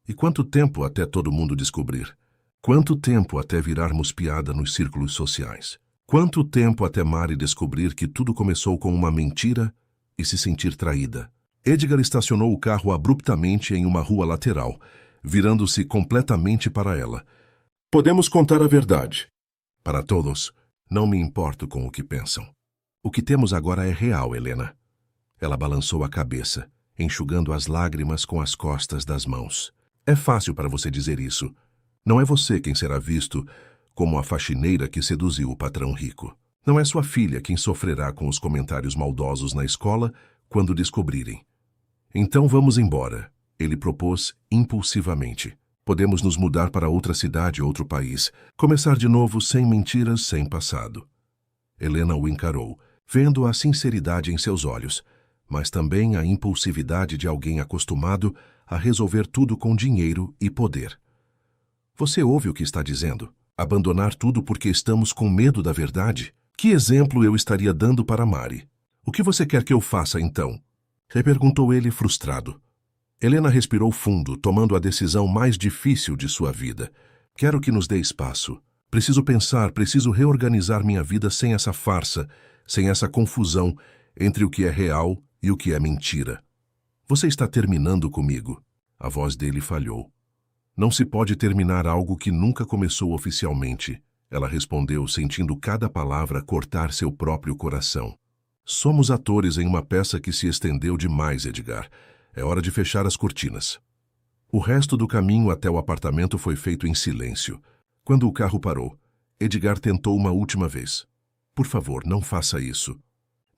E quanto tempo até todo mundo descobrir? Quanto tempo até virarmos piada nos círculos sociais? Quanto tempo até Mari descobrir que tudo começou com uma mentira e se sentir traída? Edgar estacionou o carro abruptamente em uma rua lateral, virando-se completamente para ela. Podemos contar a verdade. Para todos, não me importo com o que pensam. O que temos agora é real, Helena. Ela balançou a cabeça, enxugando as lágrimas com as costas das mãos. É fácil para você dizer isso. Não é você quem será visto como a faxineira que seduziu o patrão rico. Não é sua filha quem sofrerá com os comentários maldosos na escola quando descobrirem. Então vamos embora, ele propôs impulsivamente. Podemos nos mudar para outra cidade, outro país. Começar de novo sem mentiras, sem passado. Helena o encarou, vendo a sinceridade em seus olhos, mas também a impulsividade de alguém acostumado a resolver tudo com dinheiro e poder. Você ouve o que está dizendo? Abandonar tudo porque estamos com medo da verdade? Que exemplo eu estaria dando para Mari? O que você quer que eu faça, então? Reperguntou ele frustrado. Helena respirou fundo, tomando a decisão mais difícil de sua vida. Quero que nos dê espaço. Preciso pensar, preciso reorganizar minha vida sem essa farsa, sem essa confusão entre o que é real e o que é mentira. Você está terminando comigo. A voz dele falhou. Não se pode terminar algo que nunca começou oficialmente. Ela respondeu, sentindo cada palavra cortar seu próprio coração. Somos atores em uma peça que se estendeu demais, Edgar. É hora de fechar as cortinas. O resto do caminho até o apartamento foi feito em silêncio. Quando o carro parou, Edgar tentou uma última vez. Por favor, não faça isso.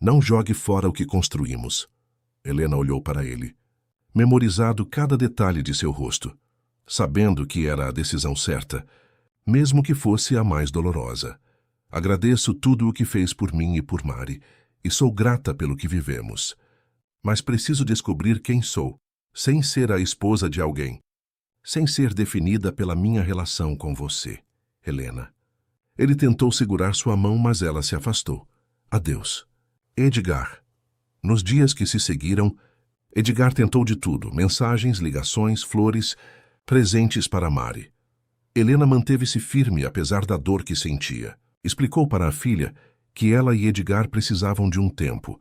Não jogue fora o que construímos. Helena olhou para ele, memorizado cada detalhe de seu rosto, sabendo que era a decisão certa, mesmo que fosse a mais dolorosa. Agradeço tudo o que fez por mim e por Mari, e sou grata pelo que vivemos. Mas preciso descobrir quem sou, sem ser a esposa de alguém, sem ser definida pela minha relação com você, Helena. Ele tentou segurar sua mão, mas ela se afastou. Adeus. Edgar. Nos dias que se seguiram, Edgar tentou de tudo, mensagens, ligações, flores, presentes para Mari. Helena manteve-se firme apesar da dor que sentia. Explicou para a filha que ela e Edgar precisavam de um tempo,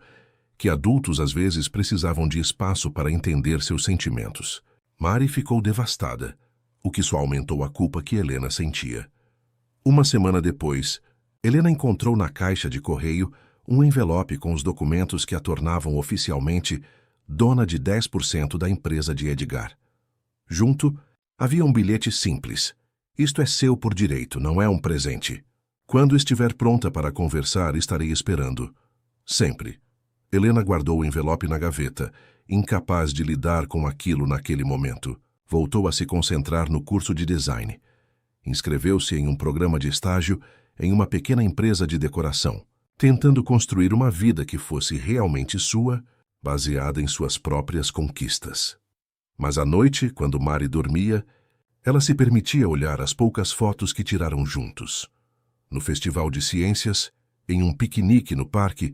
que adultos às vezes precisavam de espaço para entender seus sentimentos. Mari ficou devastada, o que só aumentou a culpa que Helena sentia. Uma semana depois, Helena encontrou na caixa de correio um envelope com os documentos que a tornavam oficialmente dona de 10% da empresa de Edgar. Junto, havia um bilhete simples. Isto é seu por direito, não é um presente. Quando estiver pronta para conversar, estarei esperando. Sempre. Helena guardou o envelope na gaveta, incapaz de lidar com aquilo naquele momento. Voltou a se concentrar no curso de design. Inscreveu-se em um programa de estágio em uma pequena empresa de decoração, tentando construir uma vida que fosse realmente sua, baseada em suas próprias conquistas. Mas à noite, quando Mari dormia, ela se permitia olhar as poucas fotos que tiraram juntos. No festival de ciências, em um piquenique no parque,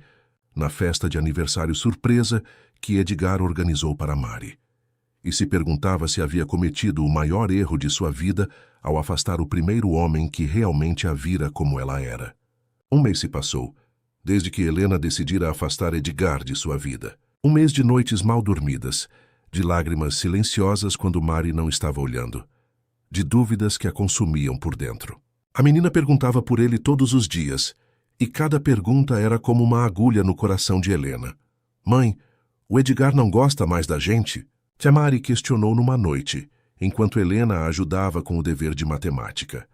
na festa de aniversário surpresa que Edgar organizou para Mari. E se perguntava se havia cometido o maior erro de sua vida ao afastar o primeiro homem que realmente a vira como ela era. Um mês se passou, desde que Helena decidira afastar Edgar de sua vida. Um mês de noites mal dormidas, de lágrimas silenciosas quando Mari não estava olhando, de dúvidas que a consumiam por dentro. A menina perguntava por ele todos os dias, e cada pergunta era como uma agulha no coração de Helena. Mãe, o Edgar não gosta mais da gente? Tia Mari questionou numa noite, enquanto Helena a ajudava com o dever de matemática.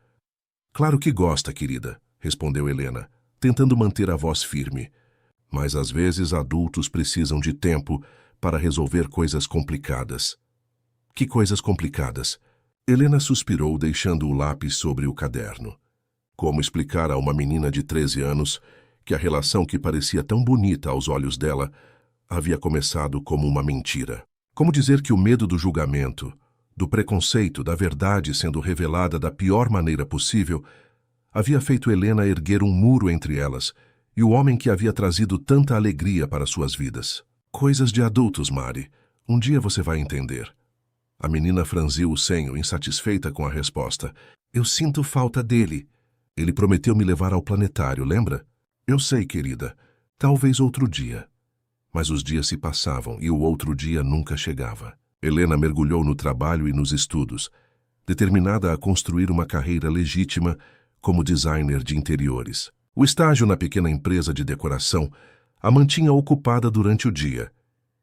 Claro que gosta, querida, respondeu Helena, tentando manter a voz firme. Mas às vezes adultos precisam de tempo para resolver coisas complicadas. Que coisas complicadas? Helena suspirou, deixando o lápis sobre o caderno. Como explicar a uma menina de 13 anos que a relação que parecia tão bonita aos olhos dela havia começado como uma mentira? Como dizer que o medo do julgamento, do preconceito, da verdade sendo revelada da pior maneira possível, havia feito Helena erguer um muro entre elas e o homem que havia trazido tanta alegria para suas vidas? Coisas de adultos, Mari. Um dia você vai entender. A menina franziu o senho, insatisfeita com a resposta. Eu sinto falta dele. Ele prometeu me levar ao planetário, lembra? Eu sei, querida. Talvez outro dia. Mas os dias se passavam e o outro dia nunca chegava. Helena mergulhou no trabalho e nos estudos, determinada a construir uma carreira legítima como designer de interiores. O estágio na pequena empresa de decoração a mantinha ocupada durante o dia,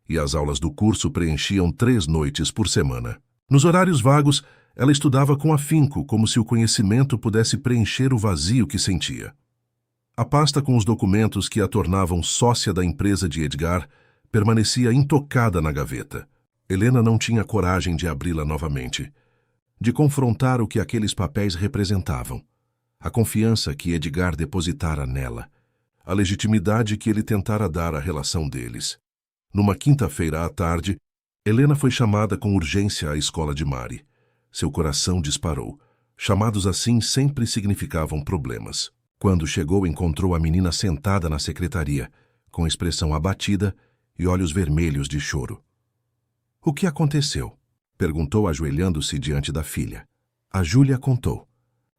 e as aulas do curso preenchiam 3 noites por semana. Nos horários vagos, ela estudava com afinco, como se o conhecimento pudesse preencher o vazio que sentia. A pasta com os documentos que a tornavam sócia da empresa de Edgar permanecia intocada na gaveta. Helena não tinha coragem de abri-la novamente, de confrontar o que aqueles papéis representavam, a confiança que Edgar depositara nela, a legitimidade que ele tentara dar à relação deles. Numa quinta-feira à tarde, Helena foi chamada com urgência à escola de Mari. Seu coração disparou. Chamados assim sempre significavam problemas. Quando chegou, encontrou a menina sentada na secretaria, com expressão abatida e olhos vermelhos de choro. O que aconteceu? Perguntou, ajoelhando-se diante da filha. A Júlia contou.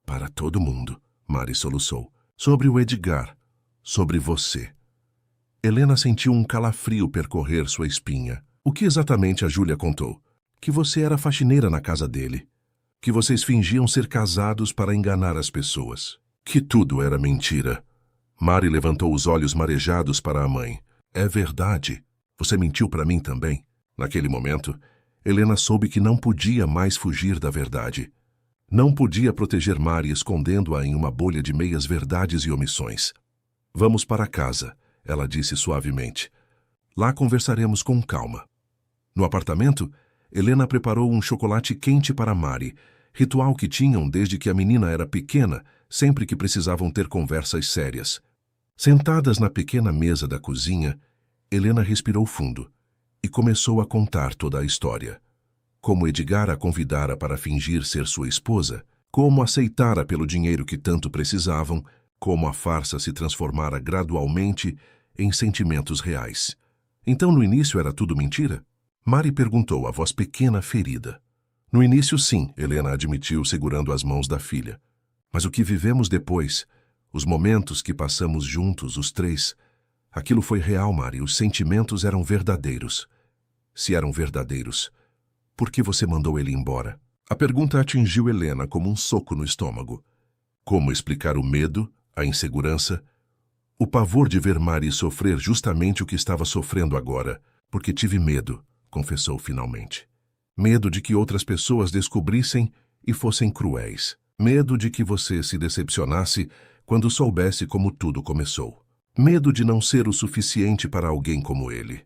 Para todo mundo, Mari soluçou. Sobre o Edgar. Sobre você. Helena sentiu um calafrio percorrer sua espinha. O que exatamente a Júlia contou? Que você era faxineira na casa dele. Que vocês fingiam ser casados para enganar as pessoas. Que tudo era mentira. Mari levantou os olhos marejados para a mãe. É verdade. Você mentiu para mim também. Naquele momento, Helena soube que não podia mais fugir da verdade. Não podia proteger Mari escondendo-a em uma bolha de meias verdades e omissões. Vamos para casa, ela disse suavemente. Lá conversaremos com calma. No apartamento, Helena preparou um chocolate quente para Mari, ritual que tinham desde que a menina era pequena, sempre que precisavam ter conversas sérias. Sentadas na pequena mesa da cozinha, Helena respirou fundo e começou a contar toda a história. Como Edgar a convidara para fingir ser sua esposa, como aceitara pelo dinheiro que tanto precisavam, como a farsa se transformara gradualmente em sentimentos reais. Então no início era tudo mentira? Mari perguntou, a voz pequena ferida. No início sim, Helena admitiu, segurando as mãos da filha. Mas o que vivemos depois, os momentos que passamos juntos, os três, aquilo foi real, Mari, os sentimentos eram verdadeiros. Se eram verdadeiros, por que você mandou ele embora? A pergunta atingiu Helena como um soco no estômago. Como explicar o medo, a insegurança, o pavor de ver Mari sofrer justamente o que estava sofrendo agora? Porque tive medo, confessou finalmente. Medo de que outras pessoas descobrissem e fossem cruéis. Medo de que você se decepcionasse quando soubesse como tudo começou. Medo de não ser o suficiente para alguém como ele.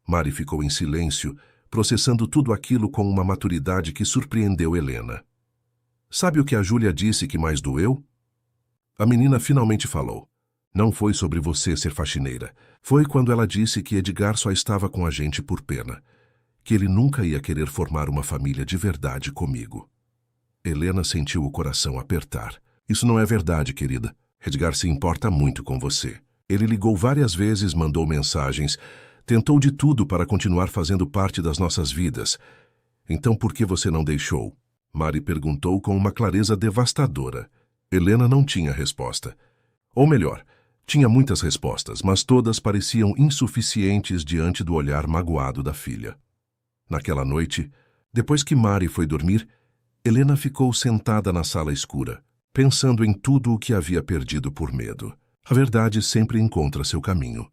Mari ficou em silêncio, processando tudo aquilo com uma maturidade que surpreendeu Helena. Sabe o que a Júlia disse que mais doeu? A menina finalmente falou. Não foi sobre você ser faxineira. Foi quando ela disse que Edgar só estava com a gente por pena. Que ele nunca ia querer formar uma família de verdade comigo. Helena sentiu o coração apertar. Isso não é verdade, querida. Edgar se importa muito com você. Ele ligou várias vezes, mandou mensagens, tentou de tudo para continuar fazendo parte das nossas vidas. Então por que você não deixou? Mari perguntou com uma clareza devastadora. Helena não tinha resposta. Ou melhor, tinha muitas respostas, mas todas pareciam insuficientes diante do olhar magoado da filha. Naquela noite, depois que Mari foi dormir, Helena ficou sentada na sala escura, pensando em tudo o que havia perdido por medo. A verdade sempre encontra seu caminho.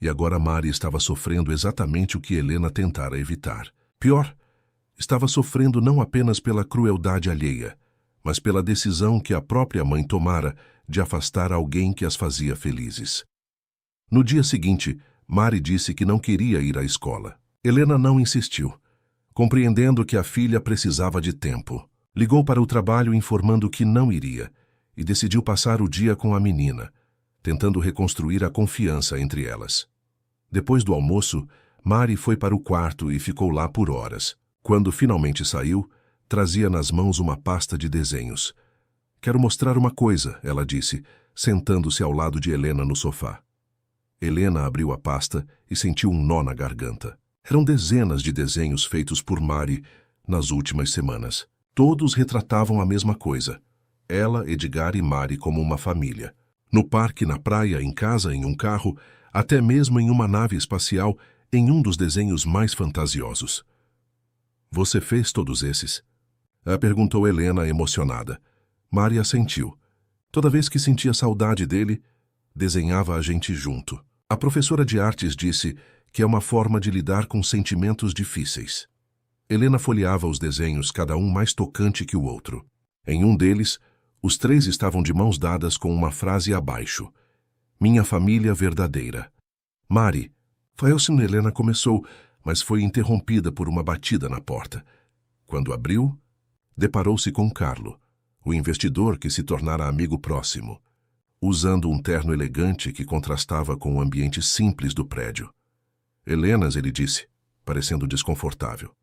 E agora Mari estava sofrendo exatamente o que Helena tentara evitar. Pior, estava sofrendo não apenas pela crueldade alheia, mas pela decisão que a própria mãe tomara de afastar alguém que as fazia felizes. No dia seguinte, Mari disse que não queria ir à escola. Helena não insistiu, compreendendo que a filha precisava de tempo. Ligou para o trabalho informando que não iria e decidiu passar o dia com a menina, tentando reconstruir a confiança entre elas. Depois do almoço, Mari foi para o quarto e ficou lá por horas. Quando finalmente saiu, trazia nas mãos uma pasta de desenhos. Quero mostrar uma coisa, ela disse, sentando-se ao lado de Helena no sofá. Helena abriu a pasta e sentiu um nó na garganta. Eram dezenas de desenhos feitos por Mari nas últimas semanas. Todos retratavam a mesma coisa. Ela, Edgar e Mari como uma família. No parque, na praia, em casa, em um carro, até mesmo em uma nave espacial, em um dos desenhos mais fantasiosos. Você fez todos esses? Perguntou Helena, emocionada. Mari assentiu. Toda vez que sentia saudade dele, desenhava a gente junto. A professora de artes disse que é uma forma de lidar com sentimentos difíceis. Helena folheava os desenhos, cada um mais tocante que o outro. Em um deles, os três estavam de mãos dadas com uma frase abaixo. Minha família verdadeira. Mari. Foi assim que Helena começou, mas foi interrompida por uma batida na porta. Quando abriu, deparou-se com Carlo, o investidor que se tornara amigo próximo, usando um terno elegante que contrastava com o ambiente simples do prédio. Helenas, ele disse, parecendo desconfortável.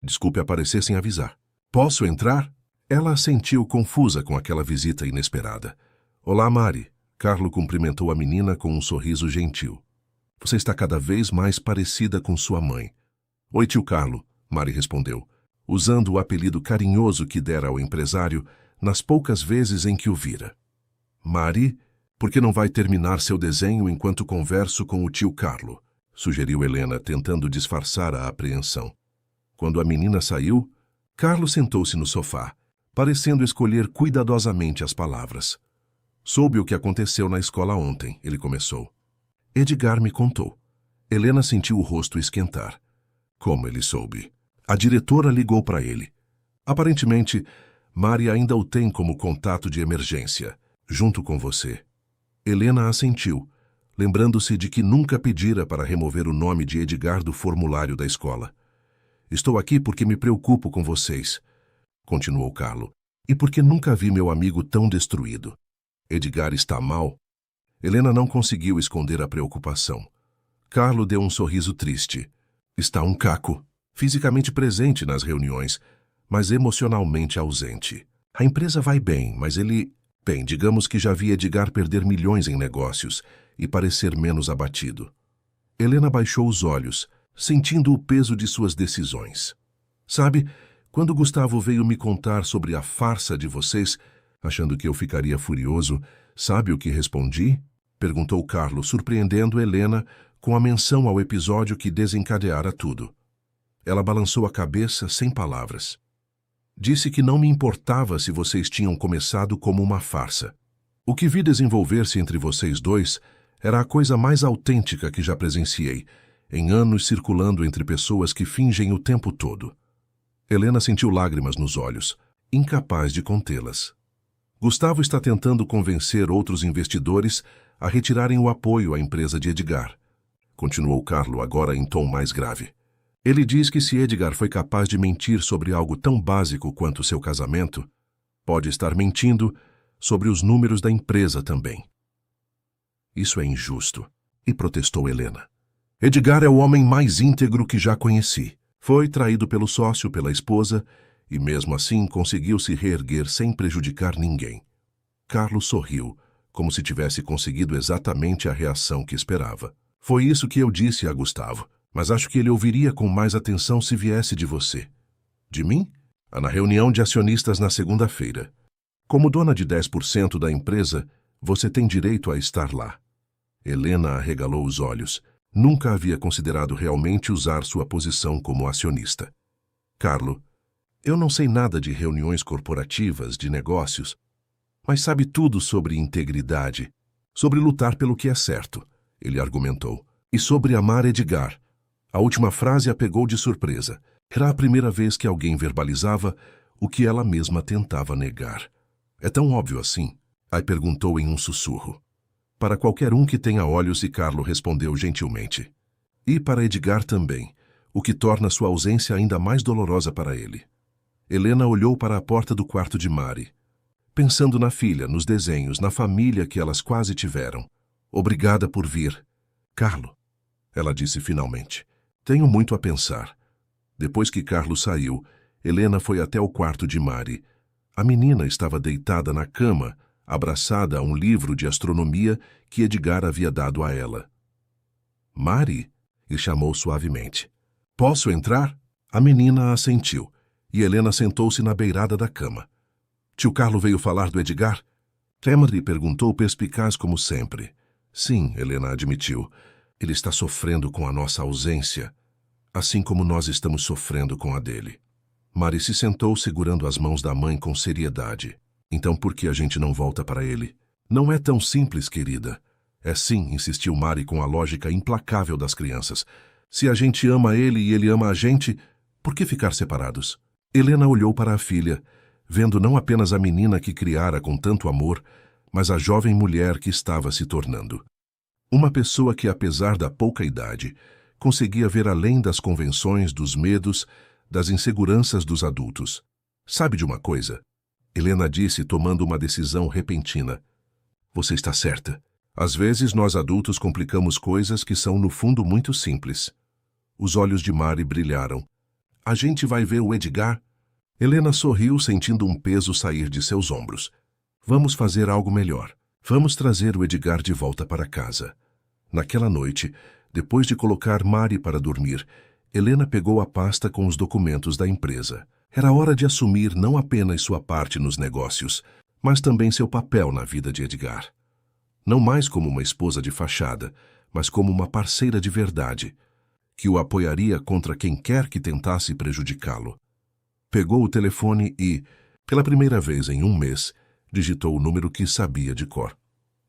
Desculpe aparecer sem avisar. Posso entrar? Ela assentiu confusa com aquela visita inesperada. Olá, Mari. Carlo cumprimentou a menina com um sorriso gentil. Você está cada vez mais parecida com sua mãe. Oi, tio Carlo, Mari respondeu, usando o apelido carinhoso que dera ao empresário nas poucas vezes em que o vira. Mari, por que não vai terminar seu desenho enquanto converso com o tio Carlo? Sugeriu Helena, tentando disfarçar a apreensão. Quando a menina saiu, Carlo sentou-se no sofá, parecendo escolher cuidadosamente as palavras. Soube o que aconteceu na escola ontem, ele começou. Edgar me contou. Helena sentiu o rosto esquentar. Como ele soube? A diretora ligou para ele. Aparentemente, Mari ainda o tem como contato de emergência, junto com você. Helena assentiu, lembrando-se de que nunca pedira para remover o nome de Edgar do formulário da escola. Estou aqui porque me preocupo com vocês, continuou Carlo, e porque nunca vi meu amigo tão destruído. Edgar está mal? Helena não conseguiu esconder a preocupação. Carlo deu um sorriso triste. Está um caco, fisicamente presente nas reuniões, mas emocionalmente ausente. A empresa vai bem, mas ele... Bem, digamos que já vi Edgar perder milhões em negócios e parecer menos abatido. Helena baixou os olhos, sentindo o peso de suas decisões. Sabe, quando Gustavo veio me contar sobre a farsa de vocês, achando que eu ficaria furioso, sabe o que respondi? Perguntou Carlo, surpreendendo Helena com a menção ao episódio que desencadeara tudo. Ela balançou a cabeça sem palavras. Disse que não me importava se vocês tinham começado como uma farsa. O que vi desenvolver-se entre vocês dois era a coisa mais autêntica que já presenciei, em anos circulando entre pessoas que fingem o tempo todo. Helena sentiu lágrimas nos olhos, incapaz de contê-las. Gustavo está tentando convencer outros investidores a retirarem o apoio à empresa de Edgar. Continuou Carlo, agora em tom mais grave. Ele diz que se Edgar foi capaz de mentir sobre algo tão básico quanto seu casamento, pode estar mentindo sobre os números da empresa também. Isso é injusto, e protestou Helena. Edgar é o homem mais íntegro que já conheci. Foi traído pelo sócio, pela esposa, e mesmo assim conseguiu se reerguer sem prejudicar ninguém. Carlos sorriu, como se tivesse conseguido exatamente a reação que esperava. Foi isso que eu disse a Gustavo, mas acho que ele ouviria com mais atenção se viesse de você. De mim? Na reunião de acionistas na segunda-feira. Como dona de 10% da empresa, você tem direito a estar lá. Helena arregalou os olhos. Nunca havia considerado realmente usar sua posição como acionista. Carlo, eu não sei nada de reuniões corporativas, de negócios, mas sabe tudo sobre integridade, sobre lutar pelo que é certo, ele argumentou, e sobre amar Edgar. A última frase a pegou de surpresa. Era a primeira vez que alguém verbalizava o que ela mesma tentava negar. É tão óbvio assim? Aí perguntou em um sussurro. Para qualquer um que tenha olhos, e Carlo respondeu gentilmente. E para Edgar também, o que torna sua ausência ainda mais dolorosa para ele. Helena olhou para a porta do quarto de Mari, pensando na filha, nos desenhos, na família que elas quase tiveram. Obrigada por vir. Carlo, ela disse finalmente. Tenho muito a pensar. Depois que Carlo saiu, Helena foi até o quarto de Mari. A menina estava deitada na cama, abraçada a um livro de astronomia que Edgar havia dado a ela. Mari, ele chamou suavemente. Posso entrar? A menina assentiu, e Helena sentou-se na beirada da cama. Tio Carlo veio falar do Edgar? Mari perguntou perspicaz como sempre. Sim, Helena admitiu. Ele está sofrendo com a nossa ausência, assim como nós estamos sofrendo com a dele. Mari se sentou segurando as mãos da mãe com seriedade. Então por que a gente não volta para ele? Não é tão simples, querida. É sim, insistiu Mari com a lógica implacável das crianças. Se a gente ama ele e ele ama a gente, por que ficar separados? Helena olhou para a filha, vendo não apenas a menina que criara com tanto amor, mas a jovem mulher que estava se tornando. Uma pessoa que, apesar da pouca idade, conseguia ver além das convenções, dos medos, das inseguranças dos adultos. Sabe de uma coisa? Helena disse, tomando uma decisão repentina. Você está certa. Às vezes nós adultos complicamos coisas que são no fundo muito simples. Os olhos de Mari brilharam. A gente vai ver o Edgar? Helena sorriu, sentindo um peso sair de seus ombros. Vamos fazer algo melhor. Vamos trazer o Edgar de volta para casa. Naquela noite, depois de colocar Mari para dormir, Helena pegou a pasta com os documentos da empresa. Era hora de assumir não apenas sua parte nos negócios, mas também seu papel na vida de Edgar. Não mais como uma esposa de fachada, mas como uma parceira de verdade, que o apoiaria contra quem quer que tentasse prejudicá-lo. Pegou o telefone e, pela primeira vez em um mês, digitou o número que sabia de cor.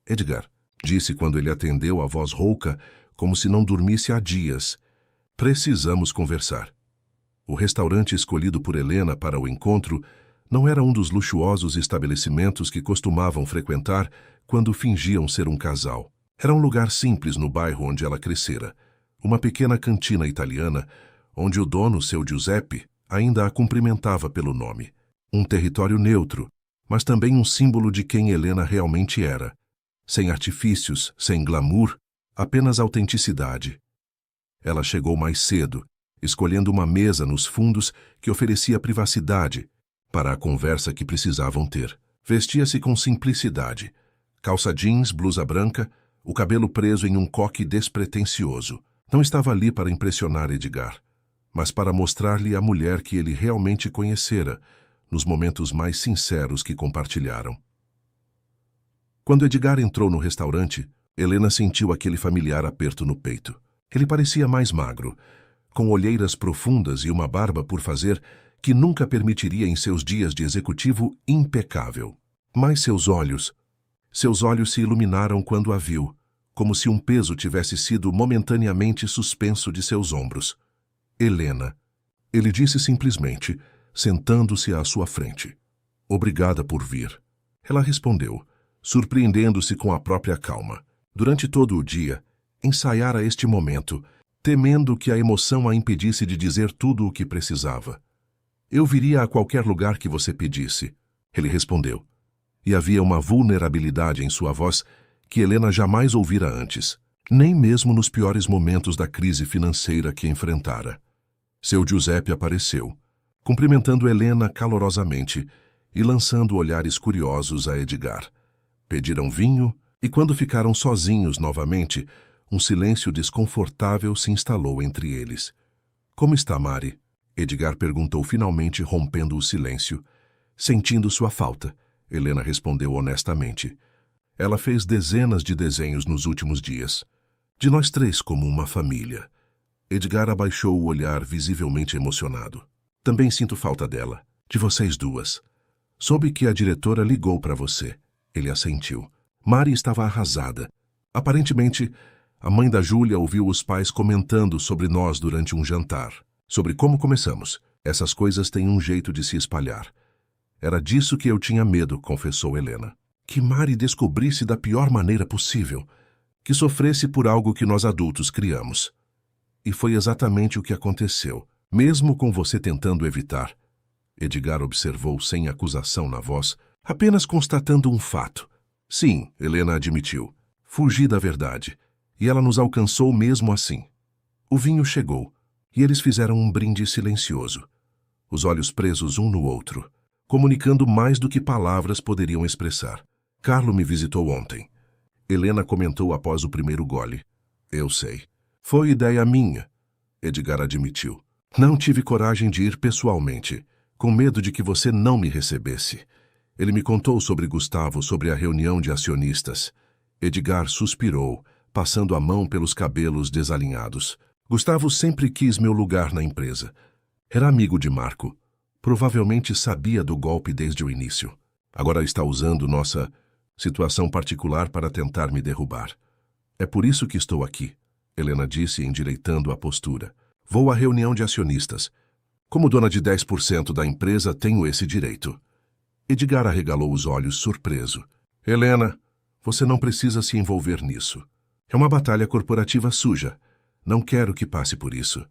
Edgar, disse quando ele atendeu a voz rouca, como se não dormisse há dias. Precisamos conversar. O restaurante escolhido por Helena para o encontro não era um dos luxuosos estabelecimentos que costumavam frequentar quando fingiam ser um casal. Era um lugar simples no bairro onde ela crescera, uma pequena cantina italiana, onde o dono, seu Giuseppe, ainda a cumprimentava pelo nome. Um território neutro, mas também um símbolo de quem Helena realmente era. Sem artifícios, sem glamour, apenas autenticidade. Ela chegou mais cedo, escolhendo uma mesa nos fundos que oferecia privacidade para a conversa que precisavam ter. Vestia-se com simplicidade. Calça jeans, blusa branca, o cabelo preso em um coque despretensioso. Não estava ali para impressionar Edgar, mas para mostrar-lhe a mulher que ele realmente conhecera, nos momentos mais sinceros que compartilharam. Quando Edgar entrou no restaurante, Helena sentiu aquele familiar aperto no peito. Ele parecia mais magro, com olheiras profundas e uma barba por fazer que nunca permitiria em seus dias de executivo impecável. Mas seus olhos se iluminaram quando a viu, como se um peso tivesse sido momentaneamente suspenso de seus ombros. Helena, ele disse simplesmente, sentando-se à sua frente. Obrigada por vir. Ela respondeu, surpreendendo-se com a própria calma. Durante todo o dia, ensaiara este momento, temendo que a emoção a impedisse de dizer tudo o que precisava. Eu viria a qualquer lugar que você pedisse, ele respondeu. E havia uma vulnerabilidade em sua voz que Helena jamais ouvira antes, nem mesmo nos piores momentos da crise financeira que enfrentara. Seu Giuseppe apareceu, cumprimentando Helena calorosamente e lançando olhares curiosos a Edgar. Pediram vinho e, quando ficaram sozinhos novamente, um silêncio desconfortável se instalou entre eles. Como está, Mari? Edgar perguntou finalmente, rompendo o silêncio. Sentindo sua falta, Helena respondeu honestamente. Ela fez dezenas de desenhos nos últimos dias. De nós três como uma família. Edgar abaixou o olhar, visivelmente emocionado. Também sinto falta dela, de vocês duas. Soube que a diretora ligou para você. Ele assentiu. Mari estava arrasada. Aparentemente, a mãe da Júlia ouviu os pais comentando sobre nós durante um jantar. Sobre como começamos. Essas coisas têm um jeito de se espalhar. Era disso que eu tinha medo, confessou Helena. Que Mari descobrisse da pior maneira possível. Que sofresse por algo que nós adultos criamos. E foi exatamente o que aconteceu, mesmo com você tentando evitar. Edgar observou sem acusação na voz, apenas constatando um fato. Sim, Helena admitiu. Fugi da verdade. E ela nos alcançou mesmo assim. O vinho chegou, e eles fizeram um brinde silencioso. Os olhos presos um no outro, comunicando mais do que palavras poderiam expressar. Carlo me visitou ontem. Helena comentou após o primeiro gole. Eu sei. Foi ideia minha, Edgar admitiu. Não tive coragem de ir pessoalmente, com medo de que você não me recebesse. Ele me contou sobre Gustavo, sobre a reunião de acionistas. Edgar suspirou, passando a mão pelos cabelos desalinhados. Gustavo sempre quis meu lugar na empresa. Era amigo de Marco. Provavelmente sabia do golpe desde o início. Agora está usando nossa situação particular para tentar me derrubar. É por isso que estou aqui, Helena disse, endireitando a postura. Vou à reunião de acionistas. Como dona de 10% da empresa, tenho esse direito. Edgar arregalou os olhos, surpreso. Helena, você não precisa se envolver nisso. É uma batalha corporativa suja. Não quero que passe por isso.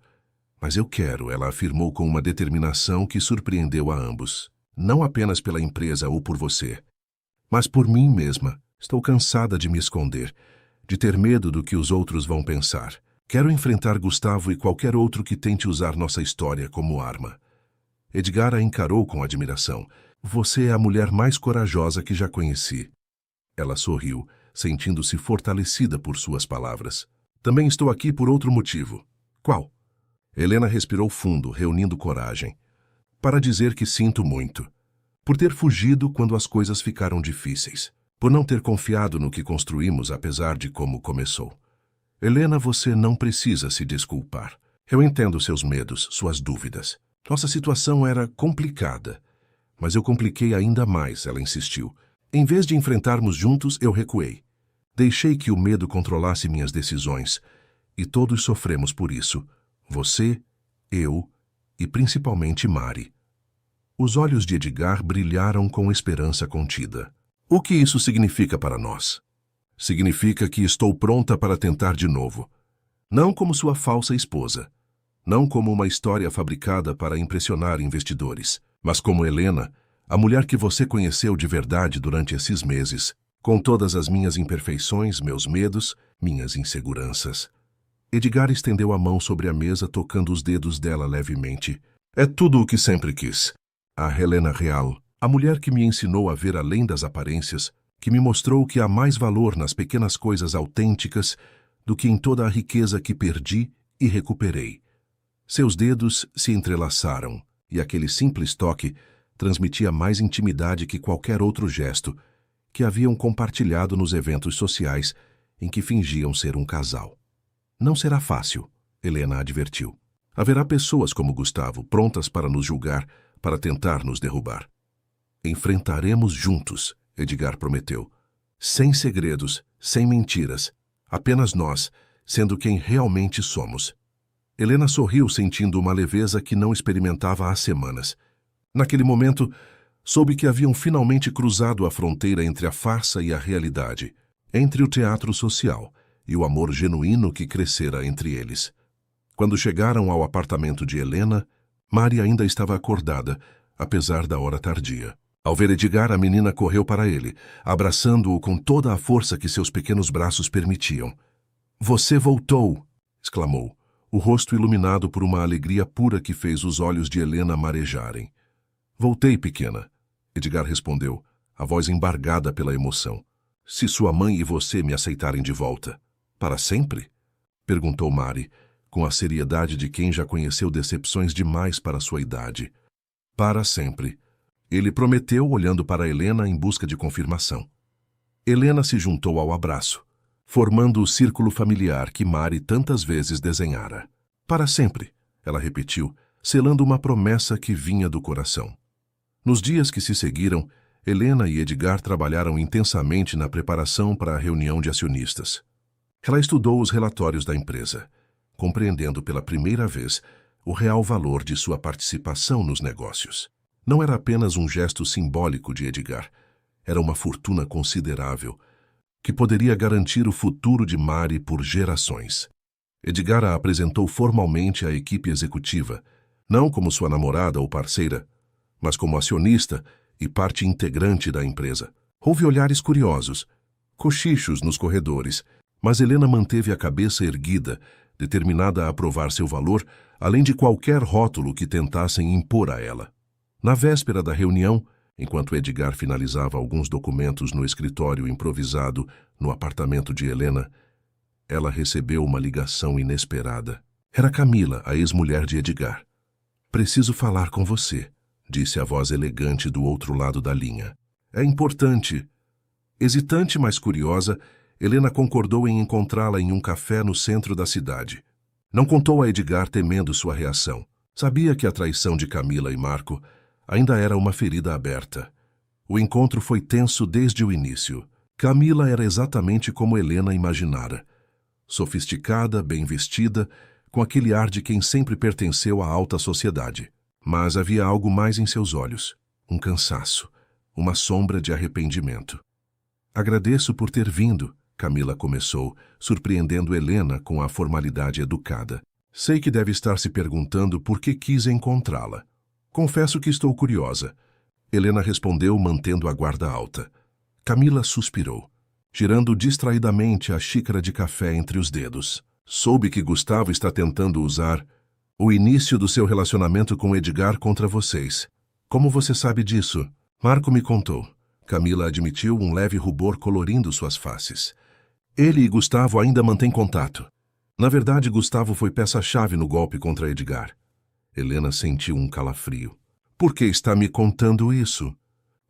Mas eu quero, ela afirmou com uma determinação que surpreendeu a ambos. Não apenas pela empresa ou por você, mas por mim mesma. Estou cansada de me esconder, de ter medo do que os outros vão pensar. Quero enfrentar Gustavo e qualquer outro que tente usar nossa história como arma. Edgar a encarou com admiração. Você é a mulher mais corajosa que já conheci. Ela sorriu, sentindo-se fortalecida por suas palavras. Também estou aqui por outro motivo. Qual? Helena respirou fundo, reunindo coragem. Para dizer que sinto muito. Por ter fugido quando as coisas ficaram difíceis. Por não ter confiado no que construímos apesar de como começou. Helena, você não precisa se desculpar. Eu entendo seus medos, suas dúvidas. Nossa situação era complicada. Mas eu compliquei ainda mais, ela insistiu. Em vez de enfrentarmos juntos, eu recuei. Deixei que o medo controlasse minhas decisões. E todos sofremos por isso. Você, eu e principalmente Mari. Os olhos de Edgar brilharam com esperança contida. O que isso significa para nós? Significa que estou pronta para tentar de novo. Não como sua falsa esposa. Não como uma história fabricada para impressionar investidores. Mas como Helena, a mulher que você conheceu de verdade durante esses meses. Com todas as minhas imperfeições, meus medos, minhas inseguranças. Edgar estendeu a mão sobre a mesa, tocando os dedos dela levemente. É tudo o que sempre quis. A Helena real, a mulher que me ensinou a ver além das aparências, que me mostrou que há mais valor nas pequenas coisas autênticas do que em toda a riqueza que perdi e recuperei. Seus dedos se entrelaçaram, e aquele simples toque transmitia mais intimidade que qualquer outro gesto que haviam compartilhado nos eventos sociais em que fingiam ser um casal. Não será fácil, Helena advertiu. Haverá pessoas como Gustavo prontas para nos julgar, para tentar nos derrubar. Enfrentaremos juntos, Edgar prometeu. Sem segredos, sem mentiras. Apenas nós, sendo quem realmente somos. Helena sorriu, sentindo uma leveza que não experimentava há semanas. Naquele momento, soube que haviam finalmente cruzado a fronteira entre a farsa e a realidade, entre o teatro social e o amor genuíno que crescera entre eles. Quando chegaram ao apartamento de Helena, Mari ainda estava acordada, apesar da hora tardia. Ao ver Edgar, a menina correu para ele, abraçando-o com toda a força que seus pequenos braços permitiam. "Você voltou!" exclamou, o rosto iluminado por uma alegria pura que fez os olhos de Helena marejarem. "Voltei, pequena", Edgar respondeu, a voz embargada pela emoção. "Se sua mãe e você me aceitarem de volta." "Para sempre?" perguntou Mari, com a seriedade de quem já conheceu decepções demais para sua idade. "Para sempre." Ele prometeu, olhando para Helena em busca de confirmação. Helena se juntou ao abraço, formando o círculo familiar que Mari tantas vezes desenhara. "Para sempre", ela repetiu, selando uma promessa que vinha do coração. Nos dias que se seguiram, Helena e Edgar trabalharam intensamente na preparação para a reunião de acionistas. Ela estudou os relatórios da empresa, compreendendo pela primeira vez o real valor de sua participação nos negócios. Não era apenas um gesto simbólico de Edgar, era uma fortuna considerável, que poderia garantir o futuro de Mari por gerações. Edgar a apresentou formalmente à equipe executiva, não como sua namorada ou parceira, mas como acionista e parte integrante da empresa. Houve olhares curiosos, cochichos nos corredores, mas Helena manteve a cabeça erguida, determinada a aprovar seu valor, além de qualquer rótulo que tentassem impor a ela. Na véspera da reunião, enquanto Edgar finalizava alguns documentos no escritório improvisado no apartamento de Helena, ela recebeu uma ligação inesperada. Era Camila, a ex-mulher de Edgar. "Preciso falar com você", disse a voz elegante do outro lado da linha. "É importante." Hesitante, mas curiosa, Helena concordou em encontrá-la em um café no centro da cidade. Não contou a Edgar, temendo sua reação. Sabia que a traição de Camila e Marco ainda era uma ferida aberta. O encontro foi tenso desde o início. Camila era exatamente como Helena imaginara. Sofisticada, bem vestida, com aquele ar de quem sempre pertenceu à alta sociedade. Mas havia algo mais em seus olhos. Um cansaço. Uma sombra de arrependimento. "Agradeço por ter vindo", Camila começou, surpreendendo Helena com a formalidade educada. "Sei que deve estar se perguntando por que quis encontrá-la. Confesso que estou curiosa." Helena respondeu, mantendo a guarda alta. Camila suspirou, girando distraidamente a xícara de café entre os dedos. "Soube que Gustavo está tentando usar o início do seu relacionamento com Edgar contra vocês. Como você sabe disso?" "Marco me contou." Camila admitiu, um leve rubor colorindo suas faces. "Ele e Gustavo ainda mantêm contato. Na verdade, Gustavo foi peça-chave no golpe contra Edgar. Helena sentiu um calafrio. Por que está me contando isso?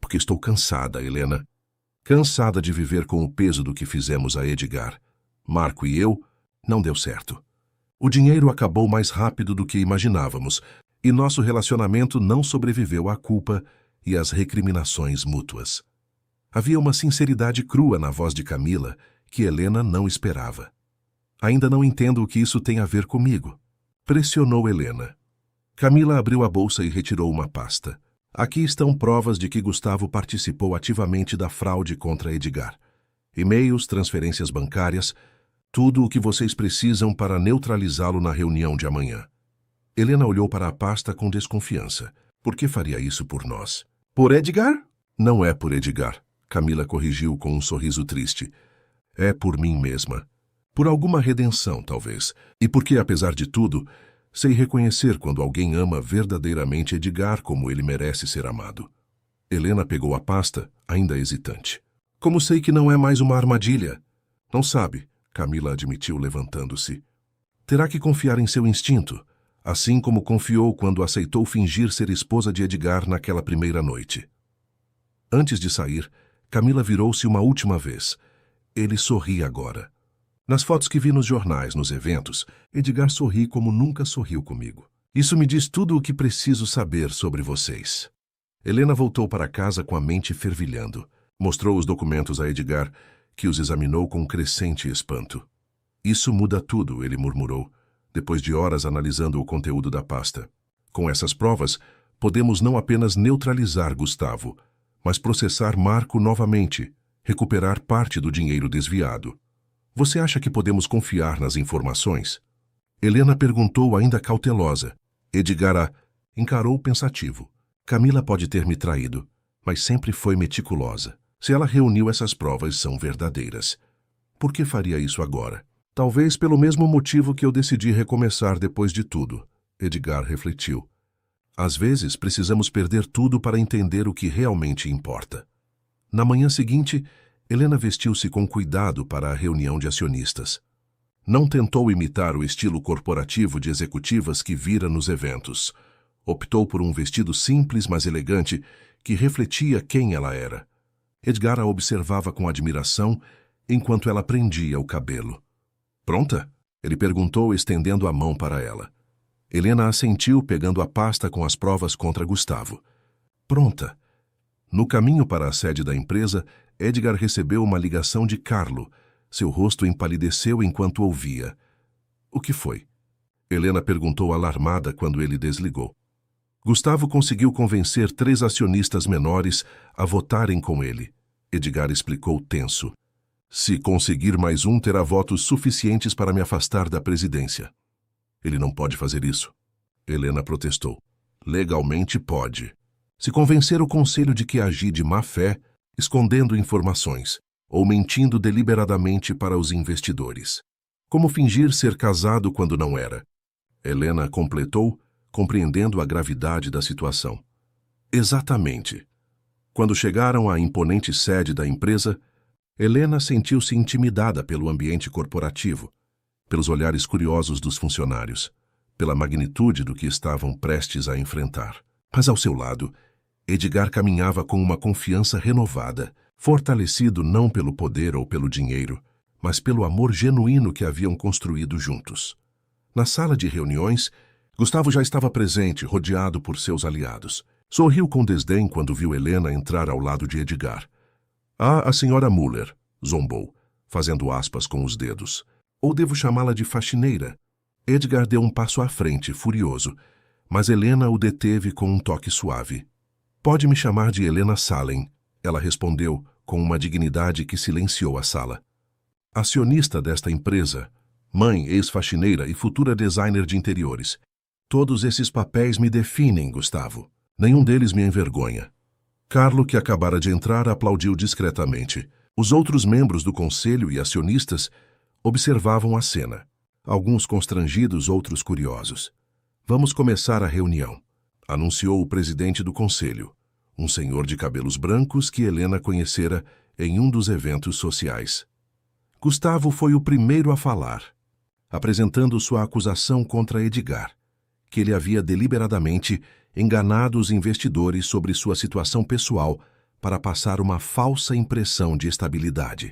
Porque estou cansada, Helena. Cansada de viver com o peso do que fizemos a Edgar. Marco e eu, não deu certo. O dinheiro acabou mais rápido do que imaginávamos, e nosso relacionamento não sobreviveu à culpa e às recriminações mútuas. Havia uma sinceridade crua na voz de Camila que Helena não esperava. Ainda não entendo o que isso tem a ver comigo. Pressionou Helena. Camila abriu a bolsa e retirou uma pasta. Aqui estão provas de que Gustavo participou ativamente da fraude contra Edgar. E-mails, transferências bancárias, tudo o que vocês precisam para neutralizá-lo na reunião de amanhã. Helena olhou para a pasta com desconfiança. Por que faria isso por nós? Por Edgar? Não é por Edgar, Camila corrigiu com um sorriso triste. É por mim mesma. Por alguma redenção, talvez. E porque, apesar de tudo, sei reconhecer quando alguém ama verdadeiramente Edgar como ele merece ser amado. Helena pegou a pasta, ainda hesitante. Como sei que não é mais uma armadilha? Não sabe, Camila admitiu levantando-se. Terá que confiar em seu instinto, assim como confiou quando aceitou fingir ser esposa de Edgar naquela primeira noite. Antes de sair, Camila virou-se uma última vez. Ele sorri agora. Nas fotos que vi nos jornais, nos eventos, Edgar sorri como nunca sorriu comigo. Isso me diz tudo o que preciso saber sobre vocês. Helena voltou para casa com a mente fervilhando. Mostrou os documentos a Edgar, que os examinou com crescente espanto. Isso muda tudo, ele murmurou, depois de horas analisando o conteúdo da pasta. Com essas provas, podemos não apenas neutralizar Gustavo, mas processar Marco novamente, recuperar parte do dinheiro desviado. Você acha que podemos confiar nas informações? Helena perguntou ainda cautelosa. Edgar a encarou pensativo. Camila pode ter me traído, mas sempre foi meticulosa. Se ela reuniu essas provas, são verdadeiras. Por que faria isso agora? Talvez pelo mesmo motivo que eu decidi recomeçar depois de tudo. Edgar refletiu. Às vezes, precisamos perder tudo para entender o que realmente importa. Na manhã seguinte, Helena vestiu-se com cuidado para a reunião de acionistas. Não tentou imitar o estilo corporativo de executivas que vira nos eventos. Optou por um vestido simples, mas elegante, que refletia quem ela era. Edgar a observava com admiração enquanto ela prendia o cabelo. Pronta? Ele perguntou, estendendo a mão para ela. Helena assentiu, pegando a pasta com as provas contra Gustavo. Pronta. No caminho para a sede da empresa, Edgar recebeu uma ligação de Carlo. Seu rosto empalideceu enquanto ouvia. O que foi? Helena perguntou alarmada quando ele desligou. Gustavo conseguiu convencer 3 acionistas menores a votarem com ele. Edgar explicou tenso. Se conseguir mais um, terá votos suficientes para me afastar da presidência. Ele não pode fazer isso. Helena protestou. Legalmente pode. Se convencer o conselho de que agi de má fé, escondendo informações, ou mentindo deliberadamente para os investidores. Como fingir ser casado quando não era? Helena completou, compreendendo a gravidade da situação. Exatamente. Quando chegaram à imponente sede da empresa, Helena sentiu-se intimidada pelo ambiente corporativo, pelos olhares curiosos dos funcionários, pela magnitude do que estavam prestes a enfrentar. Mas ao seu lado, Edgar caminhava com uma confiança renovada, fortalecido não pelo poder ou pelo dinheiro, mas pelo amor genuíno que haviam construído juntos. Na sala de reuniões, Gustavo já estava presente, rodeado por seus aliados. Sorriu com desdém quando viu Helena entrar ao lado de Edgar. Ah, a senhora Müller, zombou, fazendo aspas com os dedos. Ou devo chamá-la de faxineira? Edgar deu um passo à frente, furioso, mas Helena o deteve com um toque suave. Pode me chamar de Helena Salem, ela respondeu com uma dignidade que silenciou a sala. Acionista desta empresa, mãe, ex-faxineira e futura designer de interiores. Todos esses papéis me definem, Gustavo. Nenhum deles me envergonha. Carlo, que acabara de entrar, aplaudiu discretamente. Os outros membros do conselho e acionistas observavam a cena. Alguns constrangidos, outros curiosos. Vamos começar a reunião, anunciou o presidente do conselho, um senhor de cabelos brancos que Helena conhecera em um dos eventos sociais. Gustavo foi o primeiro a falar. apresentando sua acusação contra Edgar, que ele havia deliberadamente enganado os investidores sobre sua situação pessoal para passar uma falsa impressão de estabilidade.